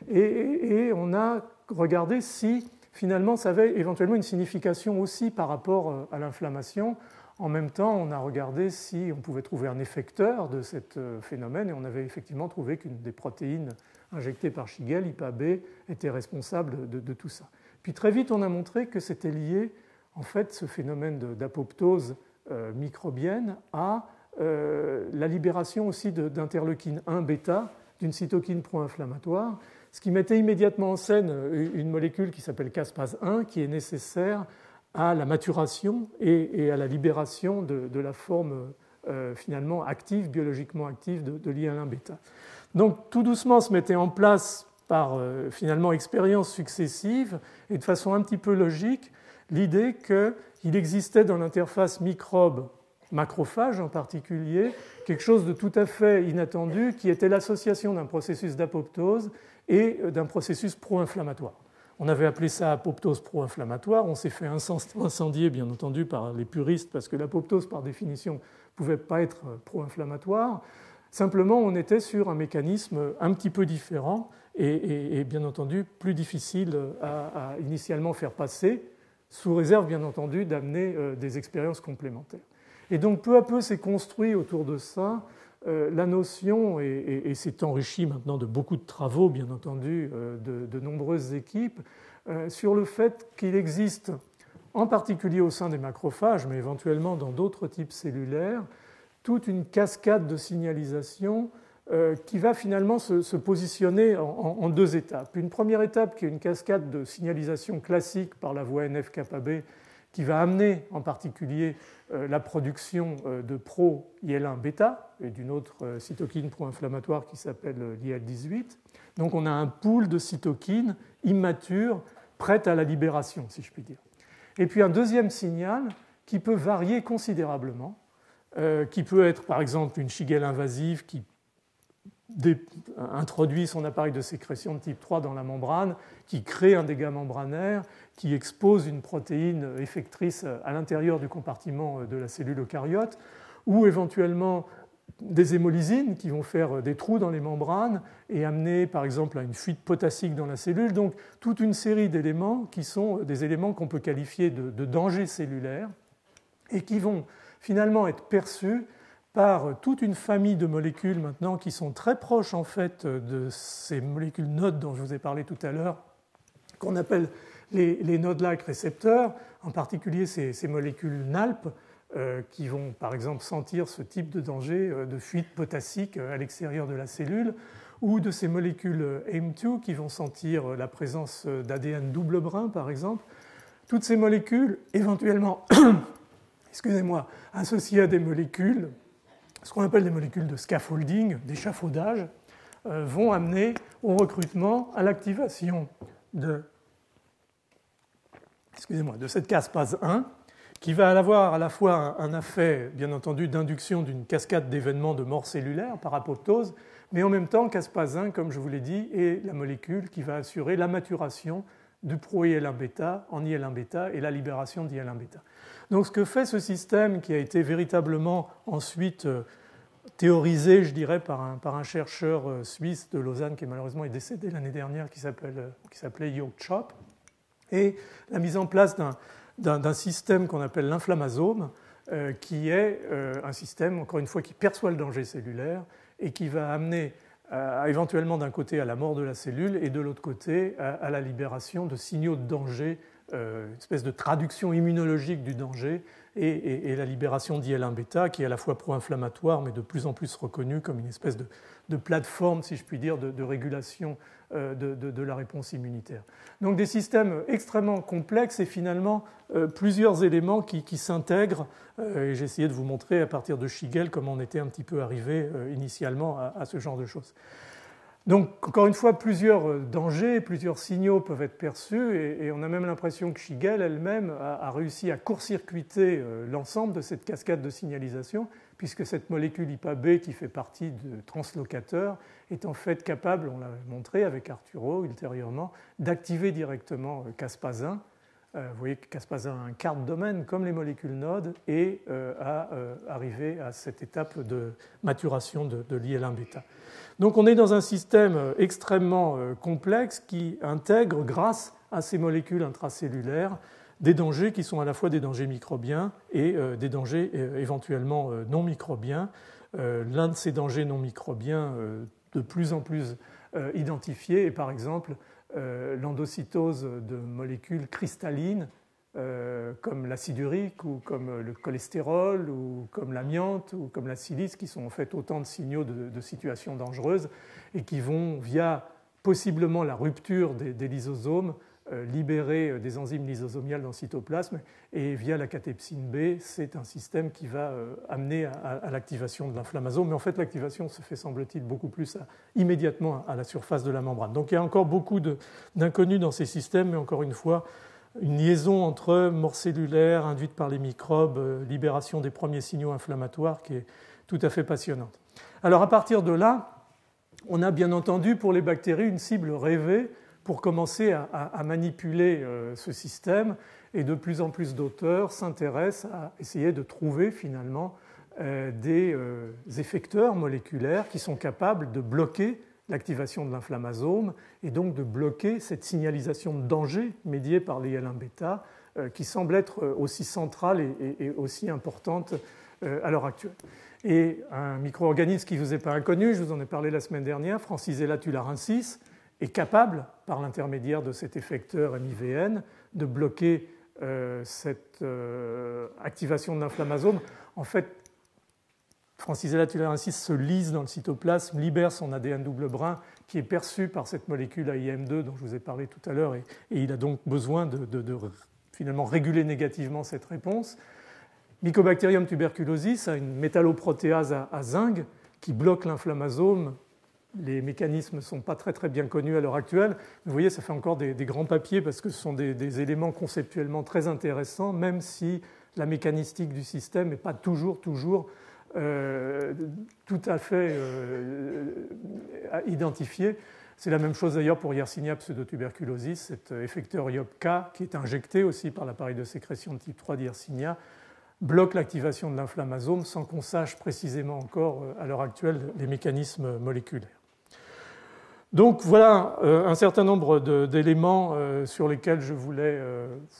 [SPEAKER 1] et on a regardé si finalement ça avait éventuellement une signification aussi par rapport à l'inflammation. En même temps, on a regardé si on pouvait trouver un effecteur de ce phénomène et on avait effectivement trouvé qu'une des protéines injectées par Shigelle, IPA-B, était responsable de tout ça. Puis très vite, on a montré que c'était lié, en fait, ce phénomène d'apoptose microbienne à la libération aussi d'interleukine 1 bêta, d'une cytokine pro-inflammatoire, ce qui mettait immédiatement en scène une molécule qui s'appelle caspase 1, qui est nécessaire à la maturation et à la libération de la forme finalement active, biologiquement active de l'IL-1 bêta. Donc tout doucement se mettait en place par finalement expériences successives et de façon un petit peu logique l'idée qu'il existait dans l'interface microbe-macrophage en particulier quelque chose de tout à fait inattendu qui était l'association d'un processus d'apoptose et d'un processus pro-inflammatoire. On avait appelé ça apoptose pro-inflammatoire, on s'est fait incendier bien entendu par les puristes parce que l'apoptose par définition ne pouvait pas être pro-inflammatoire. Simplement on était sur un mécanisme un petit peu différent et bien entendu plus difficile à initialement faire passer, sous réserve bien entendu d'amener des expériences complémentaires. Et donc peu à peu s'est construit autour de ça la notion, et c'est enrichi maintenant de beaucoup de travaux, bien entendu, de nombreuses équipes, sur le fait qu'il existe, en particulier au sein des macrophages, mais éventuellement dans d'autres types cellulaires, toute une cascade de signalisation qui va finalement se positionner en deux étapes. Une première étape qui est une cascade de signalisation classique par la voie NF-kappa-B, qui va amener en particulier la production de pro-IL-1 bêta et d'une autre cytokine pro-inflammatoire qui s'appelle l'IL-18. Donc on a un pool de cytokines immatures prêtes à la libération, si je puis dire. Et puis un deuxième signal qui peut varier considérablement, qui peut être par exemple une shigelle invasive qui introduit son appareil de sécrétion de type 3 dans la membrane, qui crée un dégât membranaire, qui expose une protéine effectrice à l'intérieur du compartiment de la cellule eucaryote, ou éventuellement des hémolysines qui vont faire des trous dans les membranes et amener par exemple à une fuite potassique dans la cellule. Donc toute une série d'éléments qui sont des éléments qu'on peut qualifier de danger cellulaire et qui vont finalement être perçus par toute une famille de molécules maintenant qui sont très proches en fait de ces molécules NOD dont je vous ai parlé tout à l'heure, qu'on appelle les NOD-like récepteurs, en particulier ces molécules NALP qui vont par exemple sentir ce type de danger de fuite potassique à l'extérieur de la cellule, ou de ces molécules AIM2 qui vont sentir la présence d'ADN double brin par exemple. Toutes ces molécules éventuellement associées à des molécules, ce qu'on appelle des molécules de scaffolding, d'échafaudage, vont amener au recrutement, à l'activation de cette caspase 1, qui va avoir à la fois un effet, bien entendu, d'induction d'une cascade d'événements de mort cellulaire par apoptose, mais en même temps, caspase 1, comme je vous l'ai dit, est la molécule qui va assurer la maturation du pro-IL-1 bêta en IL-1 bêta et la libération d'IL-1 bêta. Donc ce que fait ce système, qui a été véritablement ensuite théorisé, je dirais, par un chercheur suisse de Lausanne qui malheureusement est décédé l'année dernière, qui s'appelait Jörg Tschopp, et la mise en place d'un système qu'on appelle l'inflammasome, qui est un système, encore une fois, qui perçoit le danger cellulaire et qui va amener éventuellement d'un côté à la mort de la cellule et de l'autre côté à la libération de signaux de danger une espèce de traduction immunologique du danger, et la libération d'IL-1β, qui est à la fois pro-inflammatoire, mais de plus en plus reconnue comme une espèce de plateforme, si je puis dire, de régulation de la réponse immunitaire. Donc des systèmes extrêmement complexes et finalement plusieurs éléments qui s'intègrent. Et j'ai essayé de vous montrer à partir de Shigel comment on était un petit peu arrivé initialement à ce genre de choses. Donc, encore une fois, plusieurs dangers, plusieurs signaux peuvent être perçus, et on a même l'impression que Shigel elle-même a réussi à court-circuiter l'ensemble de cette cascade de signalisation, puisque cette molécule IPA-B qui fait partie de translocateurs est en fait capable, on l'a montré avec Arturo ultérieurement, d'activer directement Caspase-1. Vous voyez que Caspase-1 a un quart de domaine comme les molécules NOD et a arrivé à cette étape de maturation de l'IL-1β. Donc on est dans un système extrêmement complexe qui intègre, grâce à ces molécules intracellulaires, des dangers qui sont à la fois des dangers microbiens et des dangers éventuellement non microbiens. L'un de ces dangers non microbiens de plus en plus identifié est par exemple l'endocytose de molécules cristallines comme l'acide urique ou comme le cholestérol ou comme l'amiante ou comme la silice, qui sont en fait autant de signaux de situations dangereuses et qui vont, via possiblement la rupture des lysosomes, libérer des enzymes lysosomiales dans le cytoplasme, et via la catepsine B, c'est un système qui va amener à l'activation de l'inflammasome. Mais en fait, l'activation se fait, semble-t-il, beaucoup plus immédiatement à la surface de la membrane. Donc il y a encore beaucoup d'inconnus dans ces systèmes, mais encore une fois, une liaison entre mort cellulaire induite par les microbes, libération des premiers signaux inflammatoires qui est tout à fait passionnante. Alors à partir de là, on a bien entendu pour les bactéries une cible rêvée pour commencer à manipuler ce système, et de plus en plus d'auteurs s'intéressent à essayer de trouver finalement des effecteurs moléculaires qui sont capables de bloquer l'activation de l'inflammasome et donc de bloquer cette signalisation de danger médiée par l'IL-1β qui semble être aussi centrale et aussi importante à l'heure actuelle. Et un micro-organisme qui ne vous est pas inconnu, je vous en ai parlé la semaine dernière, Francisella tularensis, est capable, par l'intermédiaire de cet effecteur MIVN, de bloquer cette activation de l'inflammasome. En fait, Francisella tularensis se lise dans le cytoplasme, libère son ADN double brun qui est perçu par cette molécule AIM2 dont je vous ai parlé tout à l'heure, et il a donc besoin de finalement réguler négativement cette réponse. Mycobacterium tuberculosis a une métalloprotéase à zinc qui bloque l'inflammasome. Les mécanismes ne sont pas très bien connus à l'heure actuelle. Vous voyez, ça fait encore des grands papiers parce que ce sont des éléments conceptuellement très intéressants, même si la mécanistique du système n'est pas toujours tout à fait identifiée. C'est la même chose d'ailleurs pour Yersinia pseudotuberculosis, cet effecteur IOPK qui est injecté aussi par l'appareil de sécrétion de type 3 d'Yersinia, bloque l'activation de l'inflammasome sans qu'on sache précisément encore à l'heure actuelle les mécanismes moléculaires. Donc voilà un certain nombre d'éléments sur lesquels je voulais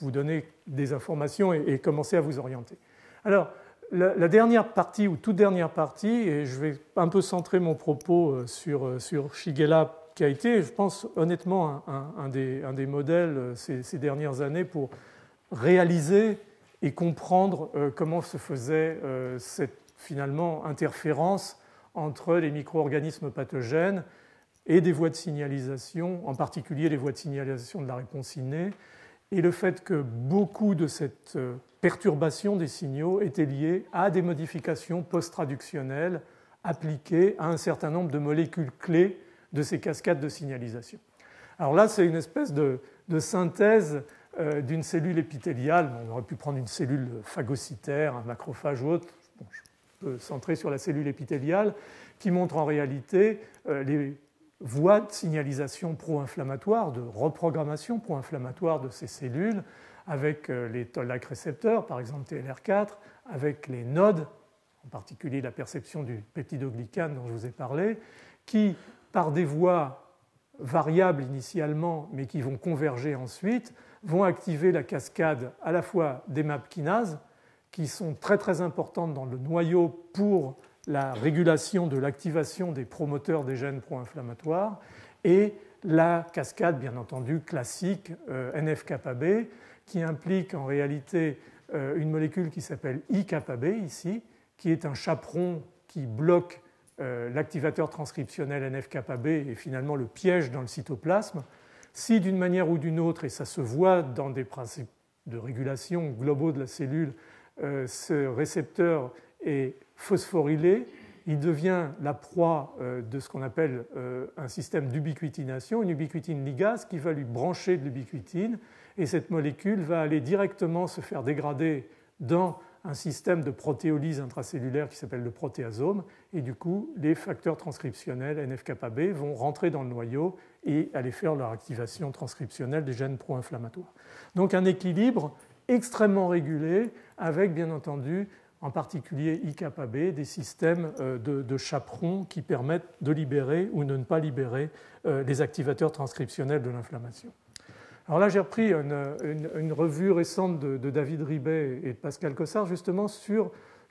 [SPEAKER 1] vous donner des informations et commencer à vous orienter. Alors, la dernière partie, ou toute dernière partie, et je vais un peu centrer mon propos sur Shigella, qui a été, je pense honnêtement, un des modèles ces dernières années pour réaliser et comprendre comment se faisait cette, finalement, interférence entre les micro-organismes pathogènes et des voies de signalisation, en particulier les voies de signalisation de la réponse innée, et le fait que beaucoup de cette perturbation des signaux était liée à des modifications post-traductionnelles appliquées à un certain nombre de molécules clés de ces cascades de signalisation. Alors là, c'est une espèce de synthèse d'une cellule épithéliale. On aurait pu prendre une cellule phagocytaire, un macrophage ou autre. Bon, je peux centrer sur la cellule épithéliale, qui montre en réalité les voies de signalisation pro-inflammatoire, de reprogrammation pro-inflammatoire de ces cellules, avec les toll-like récepteurs, par exemple TLR4, avec les nodes, en particulier la perception du peptidoglycane dont je vous ai parlé, qui, par des voies variables initialement, mais qui vont converger ensuite, vont activer la cascade à la fois des MAP kinases, qui sont très importantes dans le noyau pour la régulation de l'activation des promoteurs des gènes pro-inflammatoires, et la cascade, bien entendu, classique NF-kappa B, qui implique en réalité une molécule qui s'appelle IκB ici, qui est un chaperon qui bloque l'activateur transcriptionnel NF-κB et finalement le piège dans le cytoplasme. Si d'une manière ou d'une autre, et ça se voit dans des principes de régulation globaux de la cellule, ce récepteur est phosphorylé, il devient la proie de ce qu'on appelle un système d'ubiquitination, une ubiquitine ligase qui va lui brancher de l'ubiquitine, et cette molécule va aller directement se faire dégrader dans un système de protéolyse intracellulaire qui s'appelle le protéasome, et du coup, les facteurs transcriptionnels NF-κB vont rentrer dans le noyau et aller faire leur activation transcriptionnelle des gènes pro-inflammatoires. Donc un équilibre extrêmement régulé avec, bien entendu, en particulier IkB, des systèmes de chaperons qui permettent de libérer ou de ne pas libérer les activateurs transcriptionnels de l'inflammation. Alors là, j'ai repris une revue récente de David Ribet et de Pascal Cossard, justement,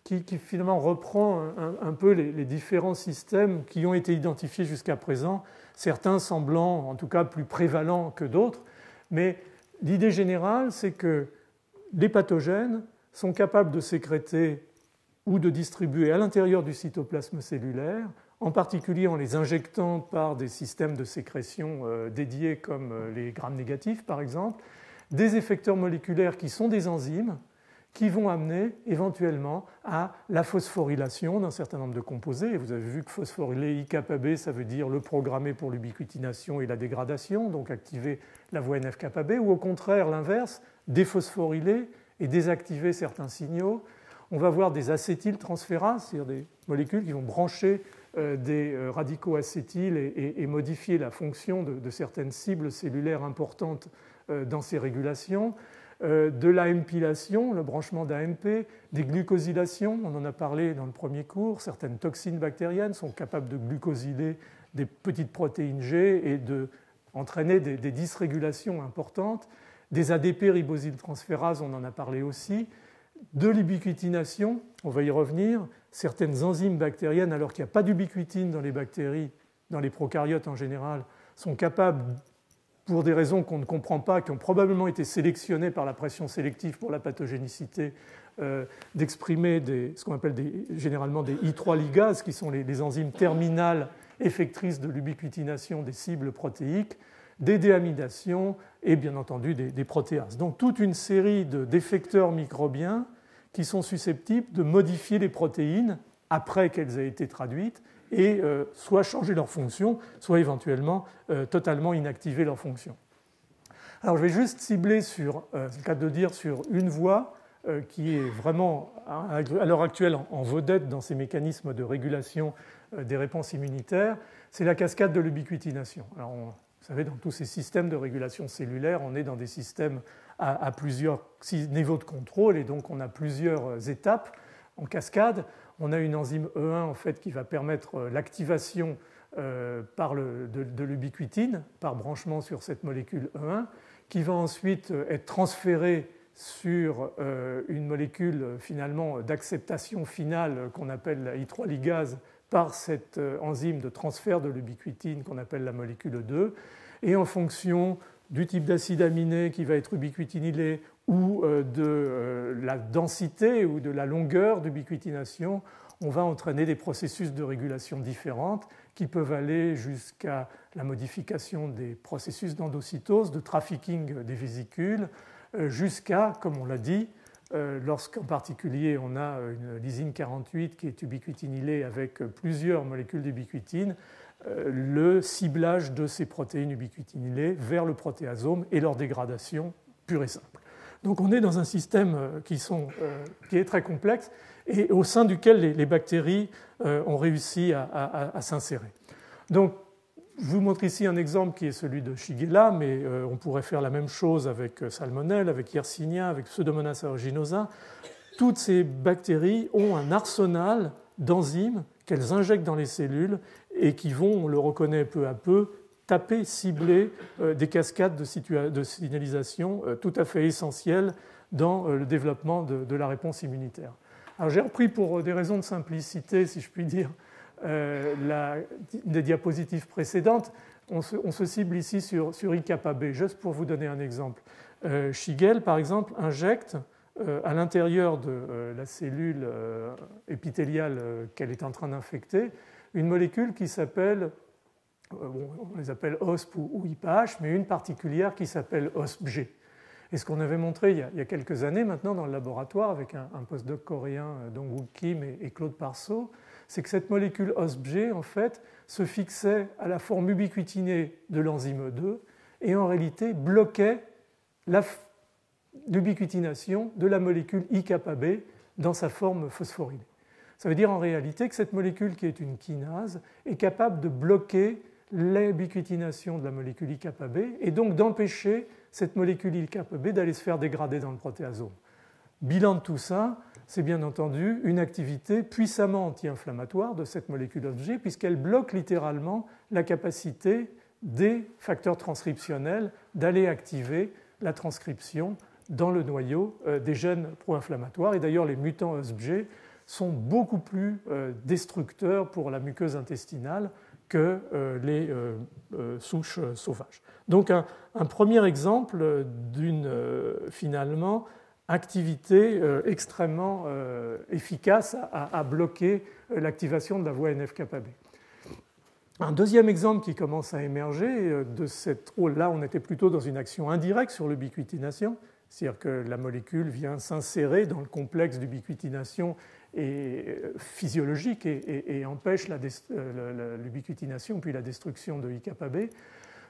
[SPEAKER 1] qui finalement reprend un peu les différents systèmes qui ont été identifiés jusqu'à présent, certains semblant en tout cas plus prévalents que d'autres. Mais l'idée générale, c'est que les pathogènes sont capables de sécréter ou de distribuer à l'intérieur du cytoplasme cellulaire, en particulier en les injectant par des systèmes de sécrétion dédiés comme les grammes négatifs par exemple, des effecteurs moléculaires qui sont des enzymes qui vont amener éventuellement à la phosphorylation d'un certain nombre de composés. Et vous avez vu que phosphoryler IkB, ça veut dire le programmer pour l'ubiquitination et la dégradation, donc activer la voie NF-κB, ou au contraire l'inverse, déphosphoryler et désactiver certains signaux. On va voir des acétyltransférases, c'est-à-dire des molécules qui vont brancher des radicaux acétyles et modifier la fonction de certaines cibles cellulaires importantes dans ces régulations, de l'AMPylation, le branchement d'AMP, des glucosylations, on en a parlé dans le premier cours, certaines toxines bactériennes sont capables de glucosyler des petites protéines G et d'entraîner des dysrégulations importantes, des ADP ribosyltransférases, on en a parlé aussi, de l'ubiquitination, on va y revenir, certaines enzymes bactériennes, alors qu'il n'y a pas d'ubiquitine dans les bactéries, dans les prokaryotes en général, sont capables, pour des raisons qu'on ne comprend pas, qui ont probablement été sélectionnées par la pression sélective pour la pathogénicité, d'exprimer ce qu'on appelle généralement des I3 ligases, qui sont les enzymes terminales effectrices de l'ubiquitination des cibles protéiques, des déamidations et bien entendu des protéases. Donc toute une série d'effecteurs microbiens qui sont susceptibles de modifier les protéines après qu'elles aient été traduites et soit changer leur fonction, soit éventuellement totalement inactiver leur fonction. Alors je vais juste cibler c'est le cas de dire, sur une voie qui est vraiment à l'heure actuelle en vedette dans ces mécanismes de régulation des réponses immunitaires, c'est la cascade de l'ubiquitination. Alors vous savez, dans tous ces systèmes de régulation cellulaire, on est dans des systèmes à plusieurs niveaux de contrôle et donc on a plusieurs étapes en cascade. On a une enzyme E1 en fait, qui va permettre l'activation de l'ubiquitine par branchement sur cette molécule E1 qui va ensuite être transférée sur une molécule finalement d'acceptation finale qu'on appelle la I3 ligase par cette enzyme de transfert de l'ubiquitine qu'on appelle la molécule 2, et en fonction du type d'acide aminé qui va être ubiquitinylé ou de la densité ou de la longueur d'ubiquitination, on va entraîner des processus de régulation différentes qui peuvent aller jusqu'à la modification des processus d'endocytose, de trafficking des vésicules, jusqu'à, comme on l'a dit, lorsqu'en particulier on a une lysine 48 qui est ubiquitinylée avec plusieurs molécules d'ubiquitine, le ciblage de ces protéines ubiquitinylées vers le protéasome et leur dégradation pure et simple. Donc on est dans un système qui est très complexe et au sein duquel les bactéries ont réussi à s'insérer. Donc je vous montre ici un exemple qui est celui de Shigella, mais on pourrait faire la même chose avec Salmonelle, avec Yersinia, avec Pseudomonas aeruginosa. Toutes ces bactéries ont un arsenal d'enzymes qu'elles injectent dans les cellules et qui vont, on le reconnaît peu à peu, taper, cibler des cascades de signalisation tout à fait essentielles dans le développement de la réponse immunitaire. Alors j'ai repris pour des raisons de simplicité, si je puis dire, des diapositives précédentes. On se cible ici sur IkB, juste pour vous donner un exemple. Shigel, par exemple, injecte à l'intérieur de la cellule épithéliale qu'elle est en train d'infecter une molécule qui s'appelle, on les appelle OSP ou IPH, mais une particulière qui s'appelle OSPG. Et ce qu'on avait montré il y a quelques années maintenant dans le laboratoire avec un postdoc coréen, Dong-Wook Kim et Claude Parceau, c'est que cette molécule OSPG, en fait, se fixait à la forme ubiquitinée de l'enzyme E2 et en réalité bloquait l'ubiquitination de la molécule IKB dans sa forme phosphorylée. Ça veut dire en réalité que cette molécule, qui est une kinase, est capable de bloquer l'ubiquitination de la molécule IKB et donc d'empêcher cette molécule IKB d'aller se faire dégrader dans le protéasome. Bilan de tout ça, c'est bien entendu une activité puissamment anti-inflammatoire de cette molécule OSPG puisqu'elle bloque littéralement la capacité des facteurs transcriptionnels d'aller activer la transcription dans le noyau des gènes pro-inflammatoires. Et d'ailleurs, les mutants OSPG sont beaucoup plus destructeurs pour la muqueuse intestinale que les souches sauvages. Donc un premier exemple d'une finalement activité extrêmement efficace à bloquer l'activation de la voie NF-κB. Un deuxième exemple qui commence à émerger de cette rôle-là, on était plutôt dans une action indirecte sur l'ubiquitination, c'est-à-dire que la molécule vient s'insérer dans le complexe d'ubiquitination physiologique et empêche l'ubiquitination puis la destruction de IKB.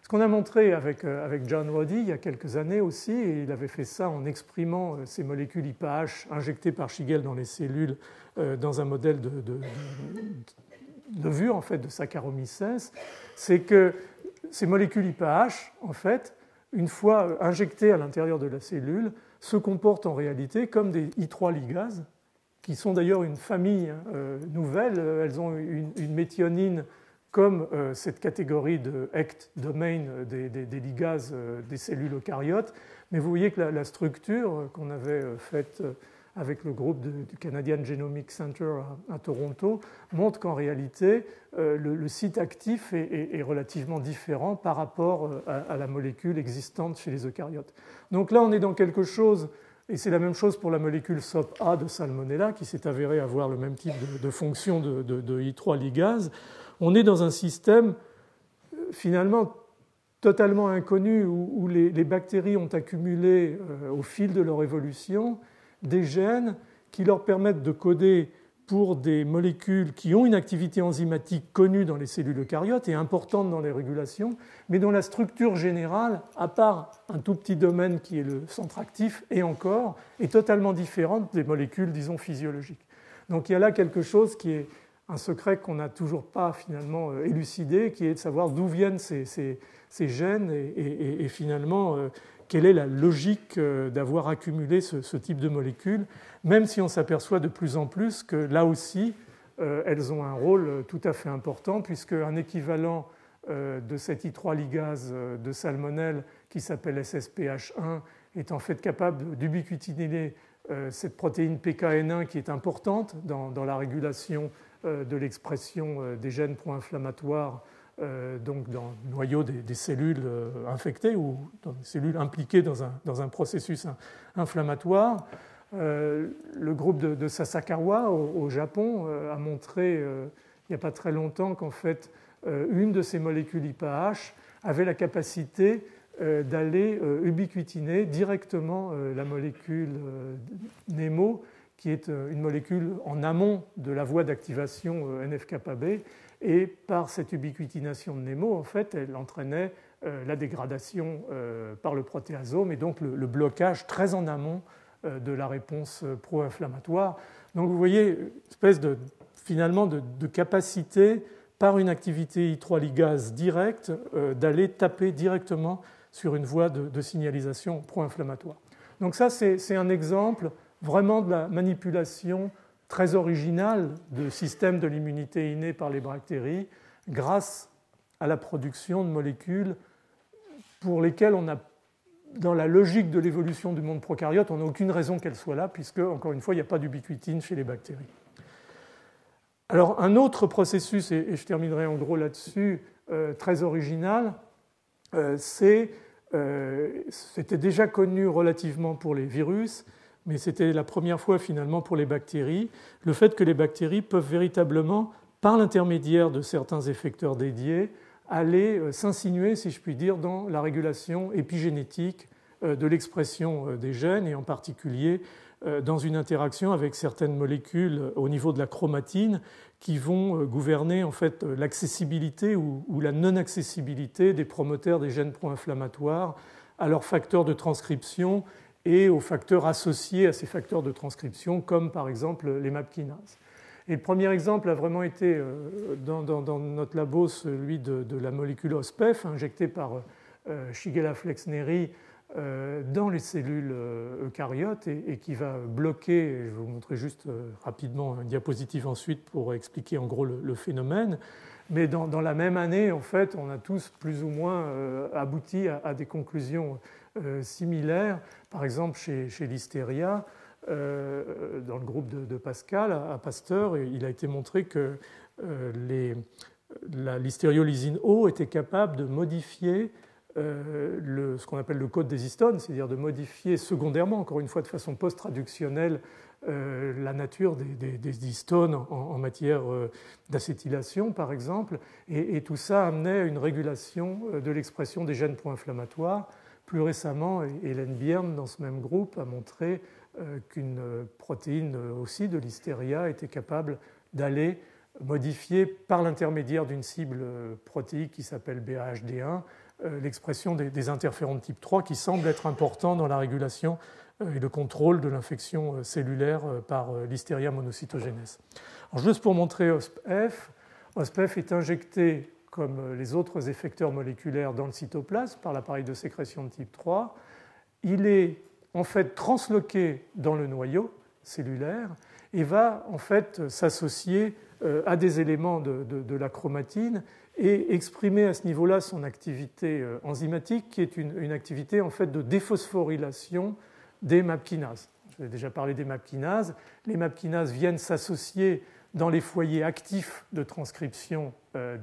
[SPEAKER 1] Ce qu'on a montré avec John Roddy il y a quelques années aussi, et il avait fait ça en exprimant ces molécules IPH injectées par Shigel dans les cellules dans un modèle de levure en fait, de Saccharomyces, c'est que ces molécules IPH, en fait, une fois injectées à l'intérieur de la cellule, se comportent en réalité comme des I3 ligases, qui sont d'ailleurs une famille nouvelle. Elles ont une méthionine comme cette catégorie de HECT domain des ligases des cellules eucaryotes. Mais vous voyez que la structure qu'on avait faite avec le groupe du Canadian Genomic Center à Toronto montre qu'en réalité, le site actif est relativement différent par rapport à la molécule existante chez les eucaryotes. Donc là, on est dans quelque chose, et c'est la même chose pour la molécule SOP-A de Salmonella, qui s'est avérée avoir le même type de fonction de I3 ligase. On est dans un système finalement totalement inconnu où les bactéries ont accumulé au fil de leur évolution des gènes qui leur permettent de coder pour des molécules qui ont une activité enzymatique connue dans les cellules eucaryotes et importante dans les régulations, mais dont la structure générale, à part un tout petit domaine qui est le centre actif et encore, est totalement différente des molécules, disons, physiologiques. Donc il y a là quelque chose qui est un secret qu'on n'a toujours pas finalement élucidé, qui est de savoir d'où viennent ces gènes et finalement quelle est la logique d'avoir accumulé ce type de molécules, même si on s'aperçoit de plus en plus que là aussi, elles ont un rôle tout à fait important, puisque un équivalent de cette I3 ligase de salmonelle qui s'appelle SSPH1 est en fait capable d'ubiquitiner cette protéine PKN1 qui est importante dans la régulation de l'expression des gènes pro-inflammatoires donc dans le noyau des cellules infectées ou dans des cellules impliquées dans un processus inflammatoire. Le groupe de Sasakawa au Japon a montré il n'y a pas très longtemps qu'en fait une de ces molécules IPH avait la capacité d'aller ubiquitiner directement la molécule NEMO, qui est une molécule en amont de la voie d'activation NF-κB. Et par cette ubiquitination de NEMO, en fait, elle entraînait la dégradation par le protéasome et donc le blocage très en amont de la réponse pro-inflammatoire. Donc vous voyez une espèce finalement de capacité par une activité I3 ligase directe d'aller taper directement sur une voie de signalisation pro-inflammatoire. Donc ça, c'est un exemple vraiment de la manipulation très originale de systèmes de l'immunité innée par les bactéries grâce à la production de molécules pour lesquelles on a, dans la logique de l'évolution du monde prokaryote, on n'a aucune raison qu'elles soient là, puisque, encore une fois, il n'y a pas d'ubiquitine chez les bactéries. Alors, un autre processus, et je terminerai en gros là-dessus, très original, c'est C'était déjà connu relativement pour les virus, mais c'était la première fois finalement pour les bactéries, le fait que les bactéries peuvent véritablement, par l'intermédiaire de certains effecteurs dédiés, aller s'insinuer, si je puis dire, dans la régulation épigénétique de l'expression des gènes, et en particulier dans une interaction avec certaines molécules au niveau de la chromatine qui vont gouverner en fait l'accessibilité ou la non-accessibilité des promoteurs des gènes pro-inflammatoires à leurs facteurs de transcription et aux facteurs associés à ces facteurs de transcription, comme par exemple les MAP kinases. Et le premier exemple a vraiment été dans notre labo celui de la molécule OSPEF injectée par Shigella Flexneri dans les cellules eucaryotes et qui va bloquer, je vais vous montrer juste rapidement une diapositive ensuite pour expliquer en gros le phénomène, mais dans la même année, en fait, on a tous plus ou moins abouti à des conclusions similaires. Par exemple, chez l'hystéria, dans le groupe de Pascal, à Pasteur, il a été montré que l'hystériolysine O était capable de modifier ce qu'on appelle le code des histones, c'est-à-dire de modifier secondairement, encore une fois de façon post-traductionnelle, la nature des histones en matière d'acétylation, par exemple, et tout ça amenait à une régulation de l'expression des gènes pro-inflammatoires. Plus récemment, Hélène Byrne, dans ce même groupe, a montré qu'une protéine aussi de l'hystéria était capable d'aller modifier par l'intermédiaire d'une cible protéique qui s'appelle BAHD1 l'expression des interférons de type 3 qui semblent être importants dans la régulation et le contrôle de l'infection cellulaire par l'Hystéria monocytogenes. Alors, juste pour montrer OSPF, OSPF est injecté comme les autres effecteurs moléculaires dans le cytoplasme par l'appareil de sécrétion de type 3. Il est en fait transloqué dans le noyau cellulaire et va en fait s'associer à des éléments de la chromatine et exprimer à ce niveau-là son activité enzymatique, qui est une activité en fait de déphosphorylation des MAP kinases. J'ai déjà parlé des MAP kinases. Les MAP kinases viennent s'associer dans les foyers actifs de transcription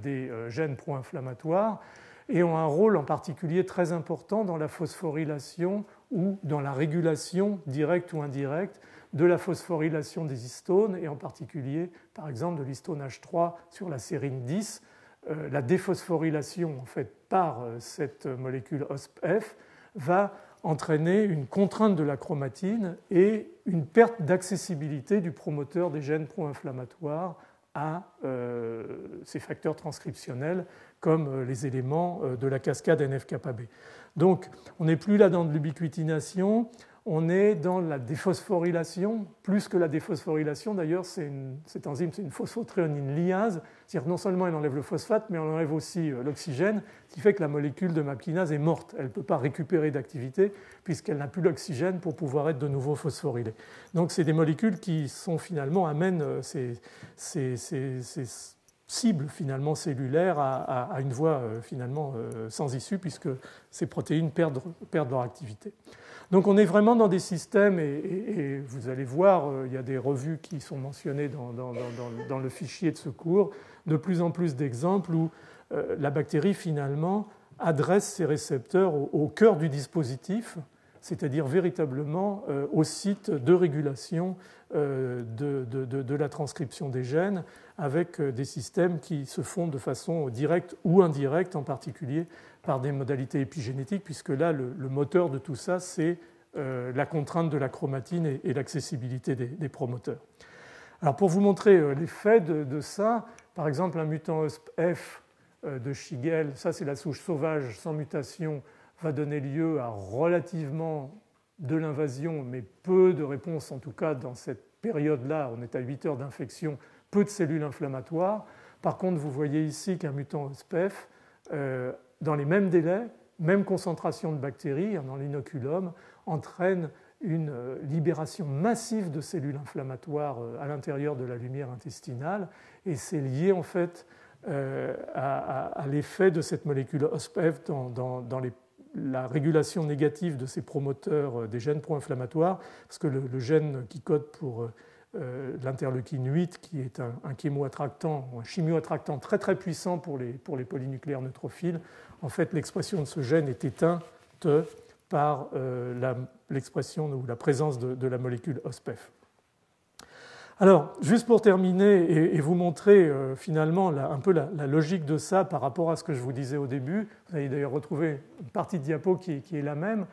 [SPEAKER 1] des gènes pro-inflammatoires et ont un rôle en particulier très important dans la phosphorylation ou dans la régulation directe ou indirecte de la phosphorylation des histones et en particulier, par exemple, de l'histone H3 sur la sérine 10. La déphosphorylation en fait, par cette molécule OSPF va entraîner une contrainte de la chromatine et une perte d'accessibilité du promoteur des gènes pro-inflammatoires à ces facteurs transcriptionnels comme les éléments de la cascade NF-κB. Donc, on n'est plus là dans de l'ubiquitination, on est dans la déphosphorylation, plus que la déphosphorylation. D'ailleurs, cette enzyme, c'est une phosphotréonine liase, c'est-à-dire non seulement elle enlève le phosphate, mais elle enlève aussi l'oxygène, ce qui fait que la molécule de MAP kinase est morte. Elle ne peut pas récupérer d'activité puisqu'elle n'a plus l'oxygène pour pouvoir être de nouveau phosphorylée. Donc, c'est des molécules qui sont finalement amènent ces cibles finalement cellulaires à une voie finalement sans issue puisque ces protéines perdent leur activité. Donc on est vraiment dans des systèmes, et vous allez voir, il y a des revues qui sont mentionnées dans le fichier de ce cours, de plus en plus d'exemples où la bactérie finalement adresse ses récepteurs au cœur du dispositif, c'est-à-dire véritablement au site de régulation de la transcription des gènes avec des systèmes qui se font de façon directe ou indirecte, en particulier par des modalités épigénétiques, puisque là, le moteur de tout ça, c'est la contrainte de la chromatine et l'accessibilité des promoteurs. Alors, pour vous montrer l'effet de ça, par exemple, un mutant OSPF de Shigel, ça c'est la souche sauvage sans mutation, va donner lieu à relativement de l'invasion, mais peu de réponses, en tout cas dans cette période-là, on est à 8 heures d'infection, peu de cellules inflammatoires. Par contre, vous voyez ici qu'un mutant OSPF, dans les mêmes délais, même concentration de bactéries dans l'inoculum, entraîne une libération massive de cellules inflammatoires à l'intérieur de la lumière intestinale, et c'est lié en fait à l'effet de cette molécule OSPF dans la régulation négative de ces promoteurs des gènes pro-inflammatoires, parce que le gène qui code pour l'interleukine 8, qui est un chémoattractant, un chimioattractant très très puissant pour les polynucléaires neutrophiles, en fait l'expression de ce gène est éteinte Te par l'expression ou la présence de la molécule OSPEF. Alors, juste pour terminer et vous montrer finalement un peu la logique de ça par rapport à ce que je vous disais au début, vous allez d'ailleurs retrouver une partie de diapo qui est la même.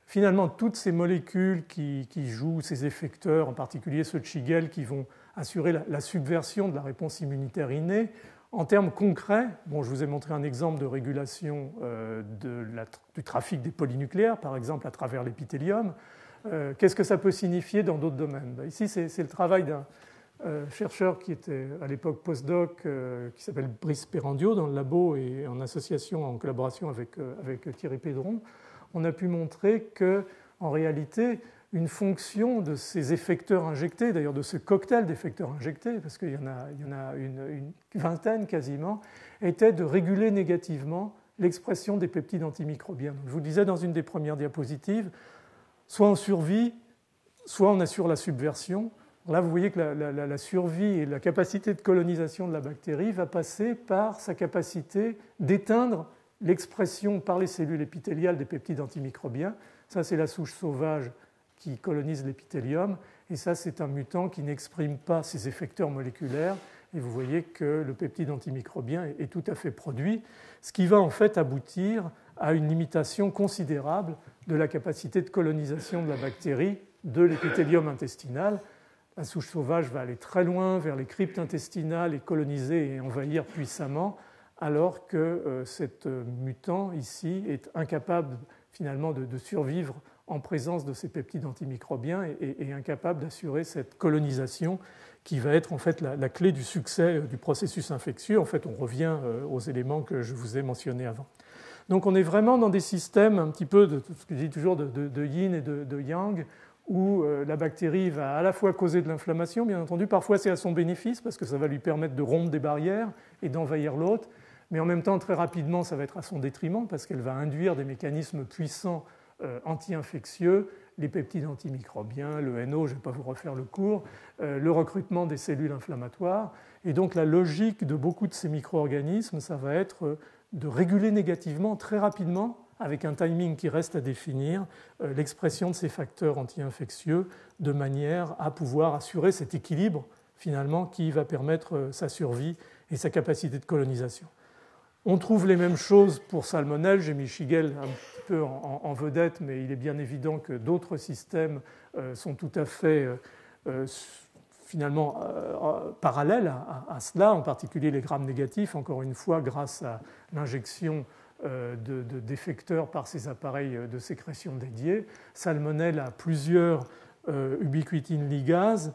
[SPEAKER 1] Finalement, toutes ces molécules qui jouent, ces effecteurs, en particulier ceux de Shigel, qui vont assurer la subversion de la réponse immunitaire innée, en termes concrets, bon, je vous ai montré un exemple de régulation du trafic des polynucléaires, par exemple à travers l'épithélium. Qu'est-ce que ça peut signifier dans d'autres domaines? Ici, c'est le travail d'un chercheur qui était à l'époque postdoc, qui s'appelle Brice Perandio, dans le labo et en association, en collaboration avec Thierry Pédron. On a pu montrer qu'en réalité, une fonction de ces effecteurs injectés, d'ailleurs de ce cocktail d'effecteurs injectés, parce qu'il y en a une vingtaine quasiment, était de réguler négativement l'expression des peptides antimicrobiens. Donc, je vous disais dans une des premières diapositives, soit on survit, soit on assure la subversion. Là, vous voyez que la survie et la capacité de colonisation de la bactérie va passer par sa capacité d'éteindre l'expression par les cellules épithéliales des peptides antimicrobiens. Ça, c'est la souche sauvage qui colonise l'épithélium. Et ça, c'est un mutant qui n'exprime pas ces effecteurs moléculaires. Et vous voyez que le peptide antimicrobien est tout à fait produit, ce qui va en fait aboutir à une limitation considérable de la capacité de colonisation de la bactérie de l'épithélium intestinal. La souche sauvage va aller très loin vers les cryptes intestinales et coloniser et envahir puissamment, alors que cet mutant ici est incapable finalement de survivre en présence de ces peptides antimicrobiens et incapable d'assurer cette colonisation qui va être en fait la clé du succès du processus infectieux. En fait, on revient aux éléments que je vous ai mentionnés avant. Donc on est vraiment dans des systèmes un petit peu de ce que je dis toujours de yin et de yang, où la bactérie va à la fois causer de l'inflammation, bien entendu, parfois c'est à son bénéfice parce que ça va lui permettre de rompre des barrières et d'envahir l'autre, mais en même temps très rapidement ça va être à son détriment parce qu'elle va induire des mécanismes puissants anti-infectieux, les peptides antimicrobiens, le NO, je ne vais pas vous refaire le cours, le recrutement des cellules inflammatoires. Et donc la logique de beaucoup de ces micro-organismes, ça va être de réguler négativement très rapidement, avec un timing qui reste à définir, l'expression de ces facteurs anti-infectieux de manière à pouvoir assurer cet équilibre finalement qui va permettre sa survie et sa capacité de colonisation. On trouve les mêmes choses pour Salmonelle. J'ai mis Shigel un petit peu en vedette, mais il est bien évident que d'autres systèmes sont tout à fait finalement parallèles à cela, en particulier les grammes négatifs, encore une fois grâce à l'injection d'effecteurs par ces appareils de sécrétion dédiés. Salmonelle a plusieurs ubiquitines ligases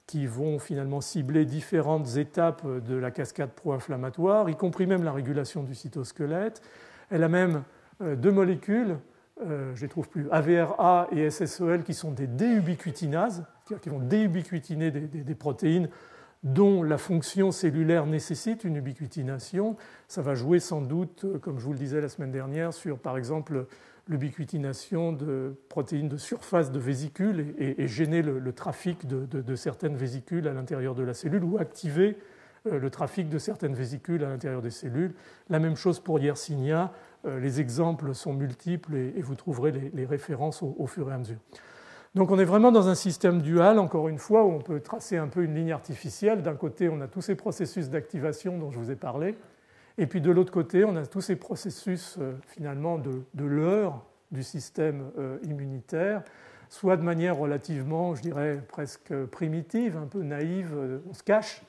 [SPEAKER 1] qui vont finalement cibler différentes étapes de la cascade pro-inflammatoire, y compris même la régulation du cytosquelette. Elle a même deux molécules, je ne les trouve plus, AVRA et SSEL, qui sont des déubiquitinases, c'est-à-dire qui vont déubiquitiner des protéines dont la fonction cellulaire nécessite une ubiquitination. Ça va jouer sans doute, comme je vous le disais la semaine dernière, sur par exemple l'ubiquitination de protéines de surface de vésicules et gêner le trafic de certaines vésicules à l'intérieur de la cellule ou activer le trafic de certaines vésicules à l'intérieur des cellules. La même chose pour Yersinia. Les exemples sont multiples et vous trouverez les références au fur et à mesure. Donc on est vraiment dans un système dual, encore une fois, où on peut tracer un peu une ligne artificielle. D'un côté, on a tous ces processus d'activation dont je vous ai parlé, et puis de l'autre côté, on a tous ces processus finalement de leurre du système immunitaire, soit de manière relativement, je dirais, presque primitive, un peu naïve, on se cache,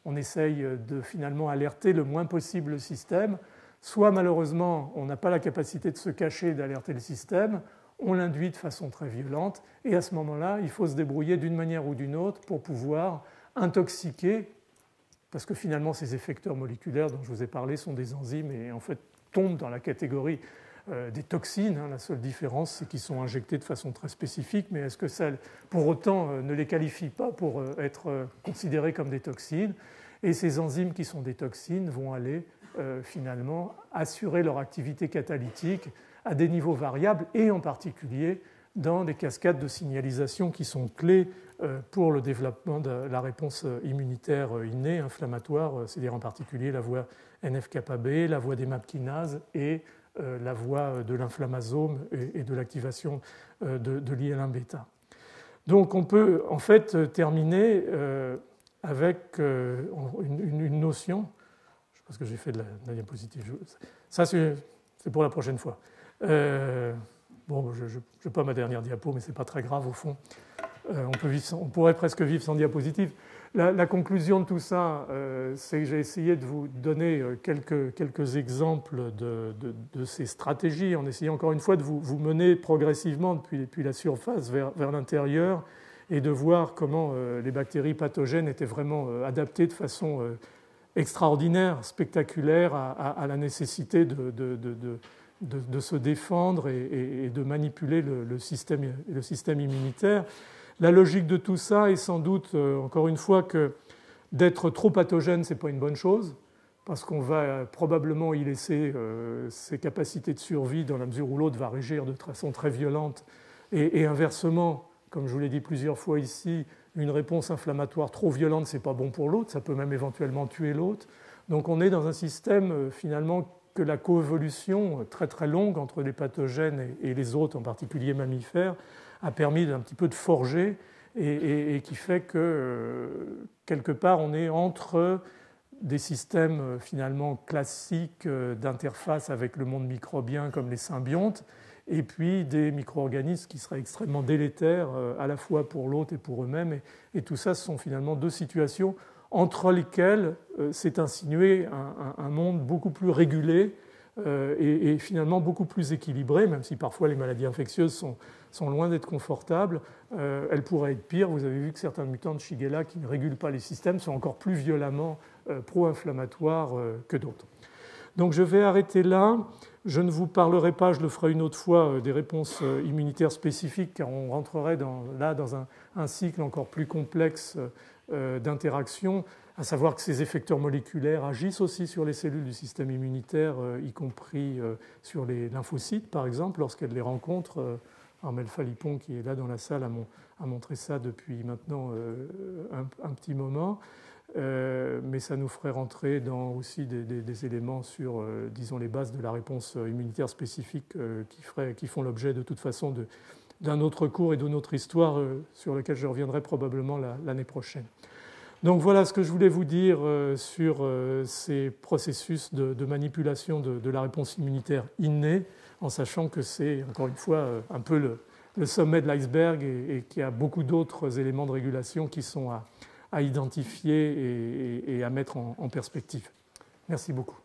[SPEAKER 1] on essaye de finalement alerter le moins possible le système, soit malheureusement, on n'a pas la capacité de se cacher et d'alerter le système, on l'induit de façon très violente, et à ce moment-là, il faut se débrouiller d'une manière ou d'une autre pour pouvoir intoxiquer, parce que finalement, ces effecteurs moléculaires dont je vous ai parlé sont des enzymes et en fait tombent dans la catégorie des toxines. La seule différence, c'est qu'ils sont injectés de façon très spécifique, mais est-ce que ça, pour autant, ne les qualifie pas pour être considérés comme des toxines? Et ces enzymes qui sont des toxines vont aller finalement assurer leur activité catalytique à des niveaux variables et en particulier dans des cascades de signalisation qui sont clés pour le développement de la réponse immunitaire innée, inflammatoire, c'est-à-dire en particulier la voie NF-κB, la voie des MAP kinases et la voie de l'inflammasome et de l'activation de l'IL-1β. Donc on peut en fait terminer avec une notion. Je pense que j'ai fait de la diapositive. Ça, c'est pour la prochaine fois. Bon, je n'ai pas ma dernière diapo, mais ce n'est pas très grave au fond. On pourrait presque vivre sans diapositive. La conclusion de tout ça, c'est que j'ai essayé de vous donner quelques exemples de ces stratégies, en essayant encore une fois de vous mener progressivement depuis la surface vers l'intérieur et de voir comment les bactéries pathogènes étaient vraiment adaptées de façon extraordinaire, spectaculaire à la nécessité de se défendre et de manipuler le système immunitaire. La logique de tout ça est sans doute, encore une fois, que d'être trop pathogène, ce n'est pas une bonne chose, parce qu'on va probablement y laisser ses capacités de survie dans la mesure où l'autre va régir de façon très violente. Et inversement, comme je vous l'ai dit plusieurs fois ici, une réponse inflammatoire trop violente, ce n'est pas bon pour l'autre, ça peut même éventuellement tuer l'autre. Donc on est dans un système finalement que la coévolution très très longue entre les pathogènes et les autres, en particulier mammifères, a permis d'un petit peu de forger et qui fait que quelque part on est entre des systèmes finalement classiques d'interface avec le monde microbien comme les symbiontes et puis des micro-organismes qui seraient extrêmement délétères à la fois pour l'autre et pour eux-mêmes. Et tout ça, ce sont finalement deux situations entre lesquelles s'est insinué un monde beaucoup plus régulé et finalement beaucoup plus équilibré, même si parfois les maladies infectieuses sont loin d'être confortables. Elles pourraient être pires. Vous avez vu que certains mutants de Shigella qui ne régulent pas les systèmes sont encore plus violemment pro-inflammatoires que d'autres. Donc je vais arrêter là. Je ne vous parlerai pas, je le ferai une autre fois, des réponses immunitaires spécifiques, car on rentrerait dans un cycle encore plus complexe d'interaction, à savoir que ces effecteurs moléculaires agissent aussi sur les cellules du système immunitaire, y compris sur les lymphocytes, par exemple, lorsqu'elles les rencontrent. Armel Falipon, qui est là dans la salle, a montré ça depuis maintenant un petit moment. Mais ça nous ferait rentrer dans aussi des éléments sur, disons, les bases de la réponse immunitaire spécifique qui font l'objet de toute façon d'un autre cours et d'une autre histoire sur lequel je reviendrai probablement l'année prochaine. Donc voilà ce que je voulais vous dire sur ces processus de manipulation de la réponse immunitaire innée, en sachant que c'est, encore une fois, un peu le sommet de l'iceberg et qu'il y a beaucoup d'autres éléments de régulation qui sont à identifier et à mettre en perspective. Merci beaucoup.